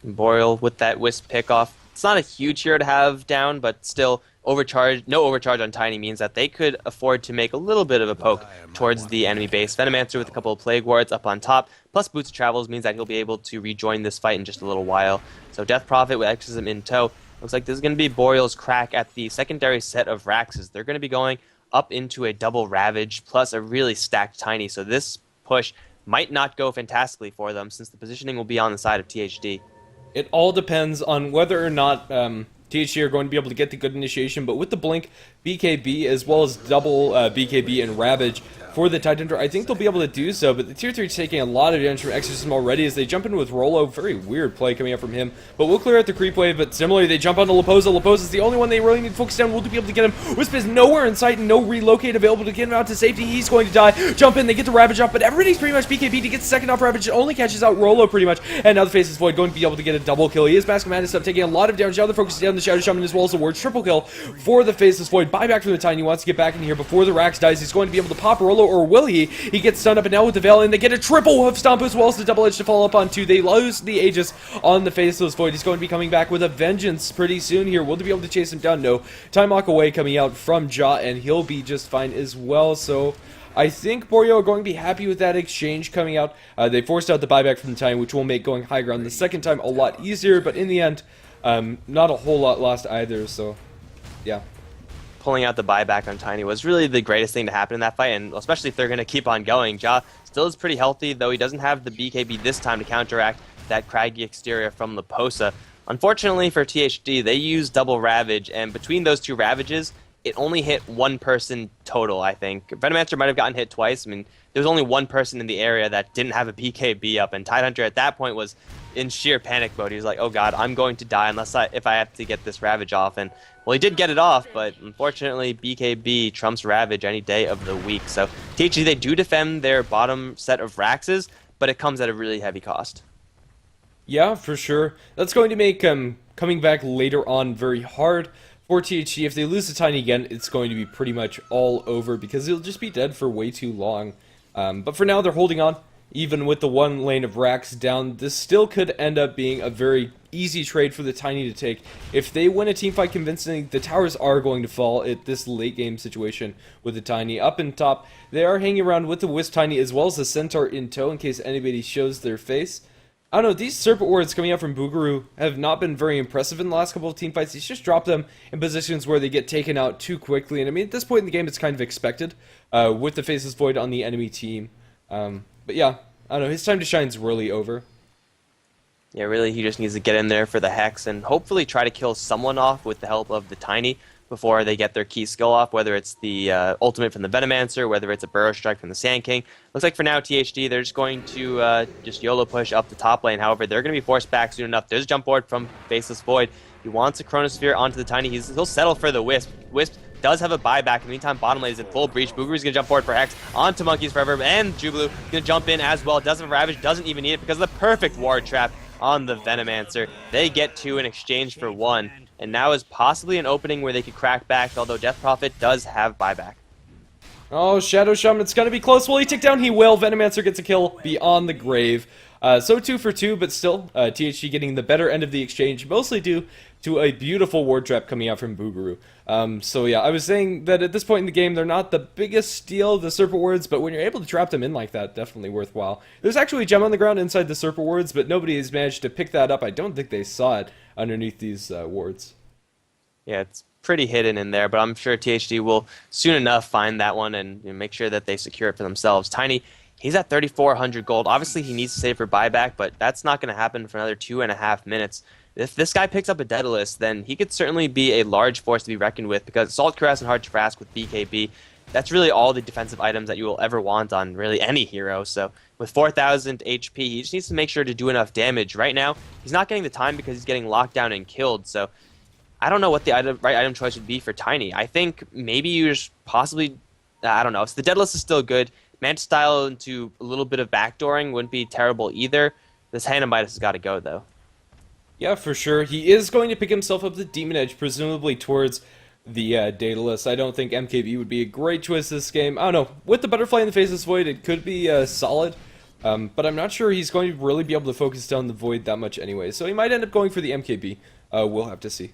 Boreal with that Wisp pickoff. It's not a huge hero to have down, but still, no overcharge on Tiny means that they could afford to make a little bit of a poke towards the enemy base. Venomancer with a couple of Plague Wards up on top, plus Boots of Travels means that he'll be able to rejoin this fight in just a little while. So Death Prophet with Exorcism in tow. Looks like this is going to be Boreal's crack at the secondary set of Raxes. They're going to be going up into a double Ravage plus a really stacked Tiny, so this push might not go fantastically for them since the positioning will be on the side of THD. It all depends on whether or not THD are going to be able to get the good initiation, but with the Blink, BKB, as well as double BKB and Ravage for the Tidehunter, I think they'll be able to do so, but the Tier 3 is taking a lot of damage from Exorcism already as they jump in with Rolo. Very weird play coming up from him, but we'll clear out the creep wave, but similarly, they jump onto Leposa. Leposa's the only one they really need to focus down. Will be able to get him. Wisp is nowhere in sight and no relocate available to get him out to safety. He's going to die. Jump in, they get the Ravage off, but everybody's pretty much BKB to get the second off Ravage. It only catches out Rolo pretty much, and now the Faceless Void going to be able to get a double kill. He is Mask of Madness up, taking a lot of damage. Now they're focusing down the Shadow Shaman as well as the Ward. Triple kill for the Faceless Void. Buyback from the Tiny. He wants to get back in here before the Rax dies. He's going to be able to pop Rolo, or will he? He gets stunned up, and now with the Veil, and they get a triple Hoof Stomp as well as the Double Edge to follow up on two. They lose the Aegis on the Faceless Void. He's going to be coming back with a vengeance pretty soon here. Will they be able to chase him down? No. Time Lock away coming out from Ja, and he'll be just fine as well. So I think Boreal are going to be happy with that exchange coming out. They forced out the buyback from the Time, which will make going high ground the second time a lot easier, but in the end, not a whole lot lost either, so yeah. Pulling out the buyback on Tiny was really the greatest thing to happen in that fight, and especially if they're going to keep on going. Ja still is pretty healthy, though he doesn't have the BKB this time to counteract that craggy exterior from Leposa. Unfortunately for THD, they use double Ravage, and between those two Ravages, it only hit one person total, I think. Venomancer might have gotten hit twice. I mean, there was only one person in the area that didn't have a BKB up, and Tidehunter at that point was in sheer panic mode. He was like, oh god, I'm going to die if I have to get this Ravage off. And, well, he did get it off, but unfortunately, BKB trumps Ravage any day of the week. So, THD, they do defend their bottom set of Raxes, but it comes at a really heavy cost. Yeah, for sure. That's going to make coming back later on very hard for THD. If they lose the Tiny again, it's going to be pretty much all over because it'll just be dead for way too long. But for now, they're holding on. Even with the one lane of Rax down, this still could end up being a very easy trade for the Tiny to take. If they win a teamfight convincingly, the towers are going to fall at this late game situation with the Tiny up in top. They are hanging around with the Wisp Tiny as well as the Centaur in tow in case anybody shows their face. I don't know, these Serpent Wards coming out from Boogaroo have not been very impressive in the last couple of teamfights. He's just dropped them in positions where they get taken out too quickly. And I mean, at this point in the game, it's kind of expected with the Faceless Void on the enemy team. But yeah, I don't know, his time to shine is really over. Yeah, really, he just needs to get in there for the Hex and hopefully try to kill someone off with the help of the Tiny before they get their key skill off, whether it's the ultimate from the Venomancer, whether it's a Burrow Strike from the Sand King. Looks like for now, THD, they're just going to just YOLO push up the top lane. However, they're going to be forced back soon enough. There's a jump board from Faceless Void. He wants a Chronosphere onto the Tiny. He'll settle for the Wisp. Wisp does have a buyback. In the meantime, bottom lane is in full breach. Boogaroo's going to jump forward for Hex onto Monkeys Forever, and Jubilu going to jump in as well. Doesn't have Ravage, doesn't even need it because of the perfect ward trap on the Venomancer. They get two in exchange for one, and now is possibly an opening where they could crack back, although Death Prophet does have buyback. Oh, Shadow Shaman, it's gonna be close. Will he take down? He will. Venomancer gets a kill beyond the grave. So 2 for 2, but still, THD getting the better end of the exchange, mostly due to a beautiful ward trap coming out from Boogaroo. So yeah, I was saying that at this point in the game, they're not the biggest steal, the Serpent Wards, but when you're able to trap them in like that, definitely worthwhile. There's actually a gem on the ground inside the Serpent Wards, but nobody has managed to pick that up. I don't think they saw it underneath these wards. Yeah, it's pretty hidden in there, but I'm sure THD will soon enough find that one and make sure that they secure it for themselves. Tiny, he's at 3,400 gold. Obviously, he needs to save for buyback, but that's not going to happen for another 2.5 minutes. If this guy picks up a Daedalus, then he could certainly be a large force to be reckoned with, because Assault Cuirass and Hard Trask with BKB, that's really all the defensive items that you will ever want on really any hero. So with 4,000 HP, he just needs to make sure to do enough damage. Right now, he's not getting the time because he's getting locked down and killed, so I don't know what the right item choice would be for Tiny. I think maybe you just possibly, I don't know. So the Daedalus is still good. Manta Style into a little bit of backdooring wouldn't be terrible either. This Hannah Midas has got to go, though. Yeah, for sure. He is going to pick himself up the Demon Edge, presumably towards the Daedalus. I don't think MKB would be a great choice this game. I don't know. With the Butterfly in the Faceless Void, it could be solid. But I'm not sure he's going to really be able to focus down the Void that much anyway. So he might end up going for the MKB. We'll have to see.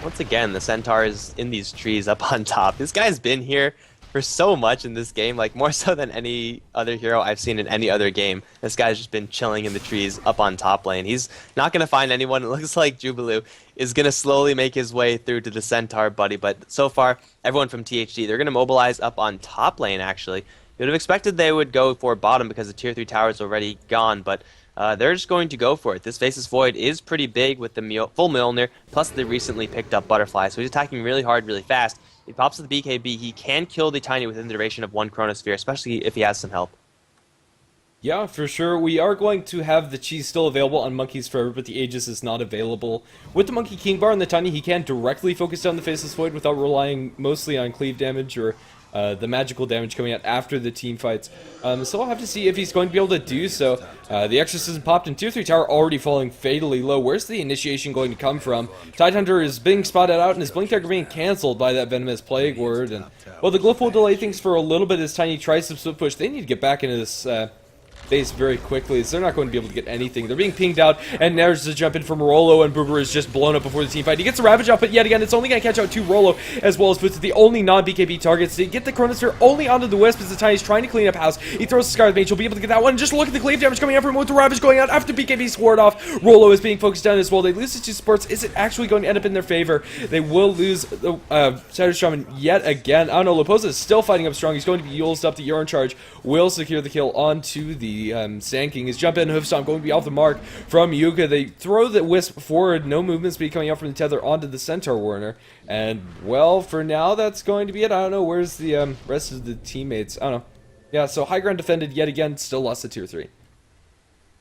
Once again, the Centaur is in these trees up on top. This guy's been here for so much in this game, like more so than any other hero I've seen in any other game. This guy's just been chilling in the trees up on top lane. He's not going to find anyone. It looks like Jubilu is going to slowly make his way through to the Centaur buddy, but so far, everyone from THD, they're going to mobilize up on top lane, actually. You would have expected they would go for bottom because the tier 3 tower is already gone, but they're just going to go for it. This Faceless Void is pretty big with the full Mjolnir, plus the recently picked up Butterfly, so he's attacking really hard, really fast. He pops with the BKB, he can kill the Tiny within the duration of 1 Chronosphere, especially if he has some help. Yeah, for sure. We are going to have the cheese still available on Monkeys Forever, but the Aegis is not available. With the Monkey King Bar and the Tiny, he can directly focus down the Faceless Void without relying mostly on cleave damage or the magical damage coming out after the team fights. So we'll have to see if he's going to be able to do so. The Exorcism popped in Tier 3 Tower already falling fatally low. Where's the initiation going to come from? Tidehunter is being spotted out and his Blink Dagger being cancelled by that Venomous Plague Word. And, well, the Glyph will delay things for a little bit as Tiny tries to split push. They need to get back into this base very quickly, so they're not going to be able to get anything. They're being pinged out, and there's the jump in from Rollo, and Booger is just blown up before the team fight. He gets a Ravage off, but yet again, it's only going to catch out 2 Rollo, as well as puts the only non-BKB targets. To get the Chronosphere only onto the Wisp as the Tiny's trying to clean up house. He throws the Scarlet Mage. He'll be able to get that one. Just look at the cleave damage coming out from him with the Ravage going out after BKB's ward off. Rollo is being focused down as well. They lose the 2 supports. Is it actually going to end up in their favor? They will lose the Shadow Shaman yet again. I don't know. Leposa is still fighting up strong. He's going to be Yule's up. The Urine Charge will secure the kill onto the Sand King. His jump in Hoofstomp going to be off the mark from Yuka. They throw the Wisp forward. No movement speed coming out from the Tether onto the Centaur Warner. And, well, for now, that's going to be it. I don't know. Where's the rest of the teammates? I don't know. Yeah, so high ground defended yet again. Still lost to tier 3.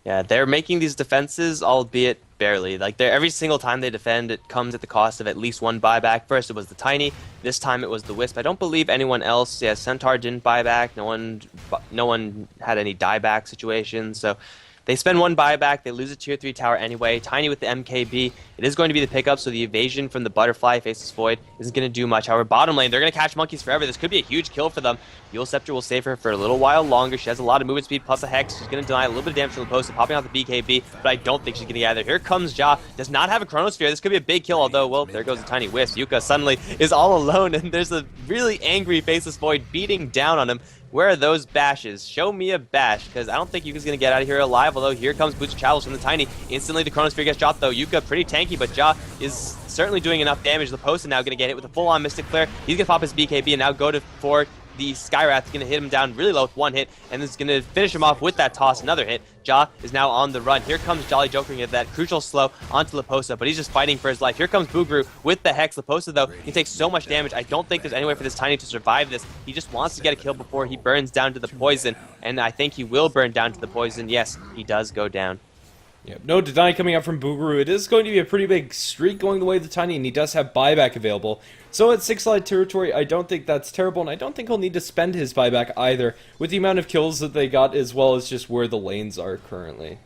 Yeah, they're making these defenses, albeit barely. Like, every single time they defend, it comes at the cost of at least 1 buyback. First, it was the Tiny. This time, it was the Wisp. I don't believe anyone else. Yeah, Centaur didn't buy back. No one had any dieback situations. So they spend 1 buyback. They lose a tier 3 tower anyway. Tiny with the MKB. It is going to be the pickup, so the evasion from the Butterfly Faceless Void isn't going to do much. However, bottom lane, they're going to catch Monkeys Forever. This could be a huge kill for them. Yule Scepter will save her for a little while longer. She has a lot of movement speed plus a Hex. She's going to deny a little bit of damage from the post, popping out the BKB, but I don't think she's going to get either. Here comes Ja. Does not have a Chronosphere. This could be a big kill, although, well, there goes a Tiny Wisp. Yuka suddenly is all alone, and there's a really angry Faceless Void beating down on him. Where are those bashes? Show me a bash, because I don't think Yuka's going to get out of here alive, although here comes Boots of Travels from the Tiny. Instantly, the Chronosphere gets dropped, though. Yuka pretty tanky, but Ja is certainly doing enough damage. The post is now going to get hit with a full-on Mystic Flare. He's going to pop his BKB and now go for the Skywrath. Going to hit him down really low with 1 hit, and is going to finish him off with that toss, another hit. Ja is now on the run. Here comes Jolly Joker at that crucial slow onto Leposa, but he's just fighting for his life. Here comes Boogaroo with the Hex. Leposa, though, he takes so much damage. I don't think there's any way for this Tiny to survive this. He just wants to get a kill before he burns down to the poison, and I think he will burn down to the poison. Yes, he does go down. Yeah, no deny coming out from Boogaroo. It is going to be a pretty big streak going the way of the Tiny, and he does have buyback available. So at 6 slide territory, I don't think that's terrible, and I don't think he'll need to spend his buyback either, with the amount of kills that they got, as well as just where the lanes are currently.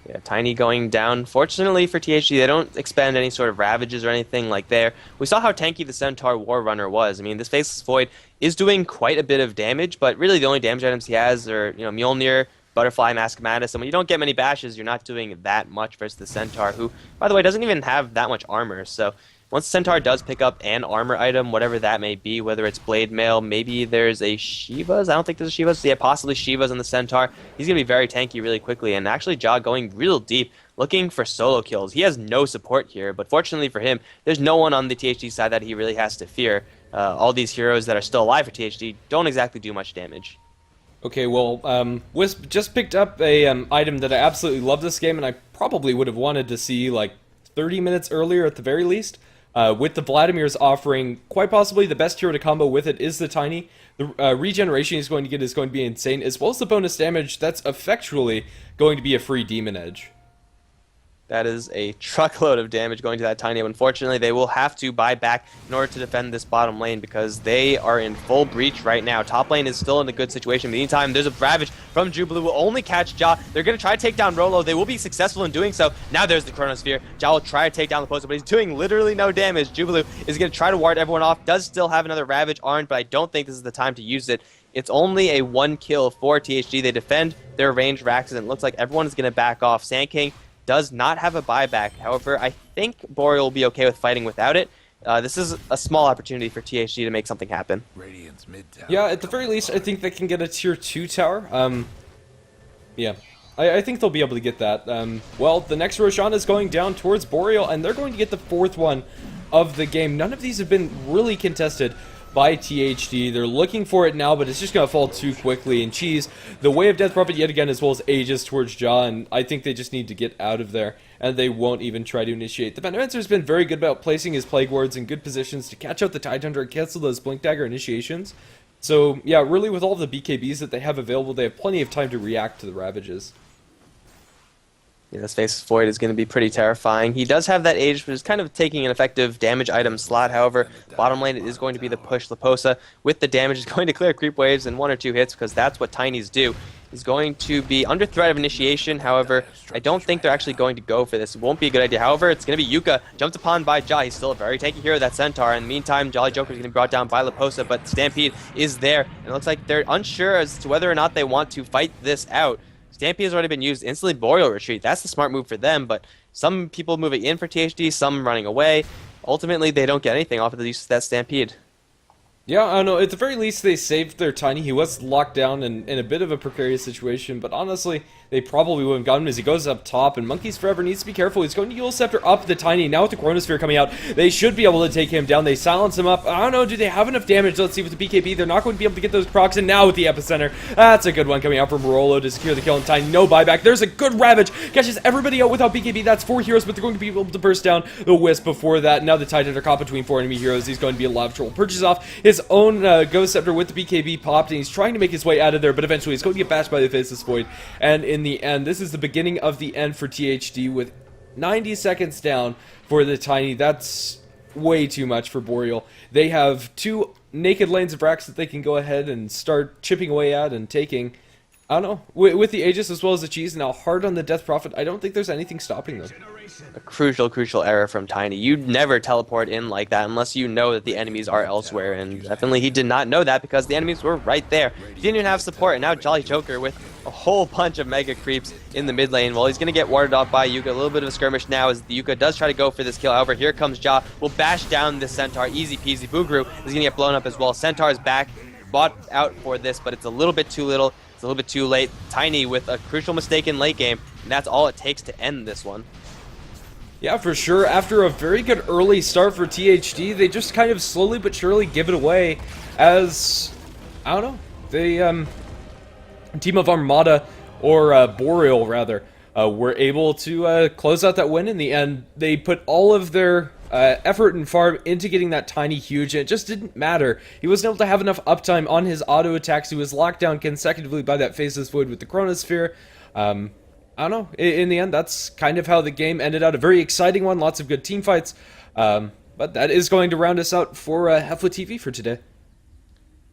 Yeah, Tiny going down. Fortunately for THD, they don't expend any sort of ravages or anything like there. We saw how tanky the Centaur War Runner was. I mean, this Faceless Void is doing quite a bit of damage, but really the only damage items he has are, Mjolnir, Butterfly, Mask of Madness, and when you don't get many bashes, you're not doing that much versus the Centaur, who, by the way, doesn't even have that much armor. So once Centaur does pick up an armor item, whatever that may be, whether it's Blade Mail, maybe there's a Shiva's. I don't think there's a Shiva's. Yeah, possibly Shiva's on the Centaur. He's going to be very tanky really quickly, and actually Ja going real deep, looking for solo kills. He has no support here, but fortunately for him, there's no one on the THD side that he really has to fear. All these heroes that are still alive for THD don't exactly do much damage. Okay, well, Wisp just picked up a item that I absolutely love this game, and I probably would have wanted to see like 30 minutes earlier at the very least. With the Vladimir's offering, quite possibly the best hero to combo with it is the Tiny. The regeneration he's going to get is going to be insane, as well as the bonus damage that's effectually going to be a free Demon Edge. That is a truckload of damage going to that Tiny. Unfortunately, they will have to buy back in order to defend this bottom lane because they are in full breach right now. Top lane is still in a good situation. Meantime, there's a Ravage from Jubilee will only catch Ja. They're going to try to take down Rolo. They will be successful in doing so. Now there's the Chronosphere. Ja will try to take down the poster, but he's doing literally no damage. Jubilee is going to try to ward everyone off. Does still have another Ravage armed, but I don't think this is the time to use it. It's only a 1 kill for THD. They defend their ranged racks, and it looks like everyone is going to back off. Sand King does not have a buyback. However, I think Boreal will be okay with fighting without it. This is a small opportunity for THD to make something happen. Radiant's mid tower. Yeah, at the very least, I think they can get a tier 2 tower. Yeah, I think they'll be able to get that. Well, the next Roshan is going down towards Boreal, and they're going to get the 4th one of the game. None of these have been really contested by THD. They're looking for it now, but it's just going to fall too quickly. And Cheese, the Way of Death Prophet yet again, as well as Aegis towards Ja, and I think they just need to get out of there, and they won't even try to initiate. The Venomancer has been very good about placing his Plague Wards in good positions to catch out the Tidehunter and cancel those Blink Dagger initiations. So, yeah, really with all of the BKBs that they have available, they have plenty of time to react to the Ravages. Yeah, this Faceless Void is going to be pretty terrifying. He does have that Aegis, but is kind of taking an effective damage item slot. However, bottom lane it is going to be the push. Laposa, with the damage, is going to clear creep waves in 1 or 2 hits, because that's what Tinies do. He's going to be under threat of initiation. However, I don't think they're actually going to go for this. It won't be a good idea. However, it's going to be Yuka, jumped upon by Ja. He's still a very tanky hero, that Centaur. In the meantime, Jolly Joker is going to be brought down by Laposa, but Stampede is there. And it looks like they're unsure as to whether or not they want to fight this out. Stampede has already been used. Instantly Boreal retreat. That's the smart move for them, but some people moving in for THD, some running away. Ultimately, they don't get anything off of the use of that Stampede. Yeah, I don't know. At the very least, they saved their Tiny. He was locked down in a bit of a precarious situation, but honestly, they probably wouldn't have got him as he goes up top, and Monkeys Forever needs to be careful. He's going to Eul Scepter up the Tiny. Now with the Chronosphere coming out, they should be able to take him down. They silence him up. I don't know, do they have enough damage? Let's see with the BKB. They're not going to be able to get those procs, and now with the Epicenter. That's a good one coming out from Rolo to secure the kill on Tiny. No buyback. There's a good Ravage. Catches everybody out without BKB. That's 4 heroes, but they're going to be able to burst down the Wisp before that. Now the Tidehunter caught between 4 enemy heroes. He's going to be a lot of trouble. Purchases off his own Ghost Scepter with the BKB popped, and he's trying to make his way out of there, but eventually he's going to get bashed by the Faceless Void. And in the end, this is the beginning of the end for THD with 90 seconds down for the Tiny. That's way too much for Boreal. They have 2 naked lanes of racks that they can go ahead and start chipping away at and taking. I don't know. With the Aegis as well as the Cheese now hard on the Death Prophet, I don't think there's anything stopping them. A crucial error from Tiny. You'd never teleport in like that unless you know that the enemies are elsewhere, and definitely he did not know that because the enemies were right there. He didn't even have support, and now Jolly Joker with a whole bunch of mega creeps in the mid lane. Well, he's going to get warded off by Yuka. A little bit of a skirmish now as the Yuka does try to go for this kill. However, here comes Ja. Will bash down this Centaur. Easy peasy. Bugru is going to get blown up as well. Centaur is back, bought out for this, but it's a little bit too little. It's a little bit too late. Tiny with a crucial mistake in late game, and that's all it takes to end this one. Yeah, for sure. After a very good early start for THD, they just kind of slowly but surely give it away as, I don't know, they, team of Armata, or Boreal rather, were able to close out that win in the end. They put all of their effort and farm into getting that Tiny huge, and it just didn't matter. He wasn't able to have enough uptime on his auto attacks. He was locked down consecutively by that Faceless Void with the Chronosphere. I don't know. In the end, that's kind of how the game ended out. A very exciting one, lots of good team fights. But that is going to round us out for HeflaTV for today.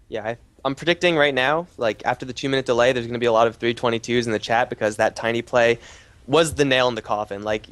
Yeah, I'm predicting right now, like after the 2-minute delay, there's going to be a lot of 322s in the chat because that Tiny play was the nail in the coffin. Like,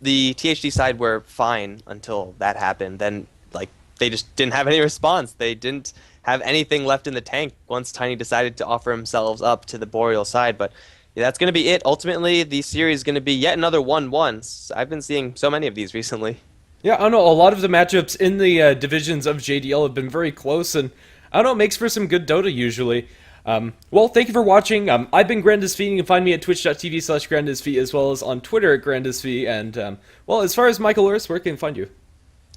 the THD side were fine until that happened. Then, like, they just didn't have any response. They didn't have anything left in the tank once Tiny decided to offer themselves up to the Boreal side. But yeah, that's going to be it. Ultimately, the series is going to be yet another 1-1. I've been seeing so many of these recently. Yeah, I don't know. A lot of the matchups in the divisions of JDL have been very close, and I don't know, it makes for some good Dota usually. Well, thank you for watching. I've been GrandisV. You can find me at twitch.tv/GrandisV as well as on Twitter at GrandisV. And, well, as far as Michael Loris, where can I find you?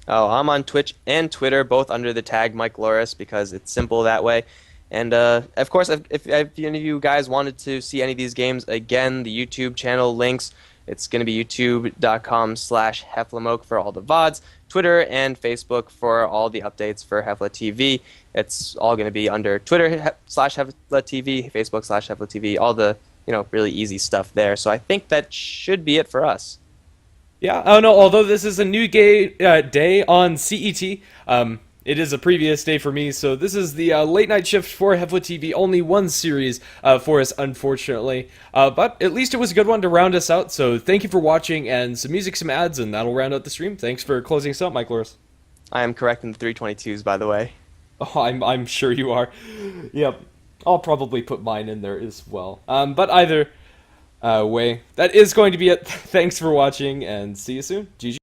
Oh, I'm on Twitch and Twitter, both under the tag Mike Loris, because it's simple that way. And of course, if any of you guys wanted to see any of these games again, the YouTube channel links, it's going to be youtube.com/HeflaMoke for all the VODs, Twitter and Facebook for all the updates for HeflaTV. It's all going to be under Twitter/HeflaTV, Facebook/HeflaTV, all the, really easy stuff there. So I think that should be it for us. Yeah, I don't know. Although this is a new day on CET, it is a previous day for me, so this is the late night shift for HeflaTV. Only one series for us, unfortunately. But at least it was a good one to round us out, so thank you for watching, and some music, some ads, and that'll round out the stream. Thanks for closing us out, Mike Loris. I am correct in the 322s, by the way. Oh, I'm sure you are. Yep, I'll probably put mine in there as well. But either way, that is going to be it. Thanks for watching, and see you soon. GG.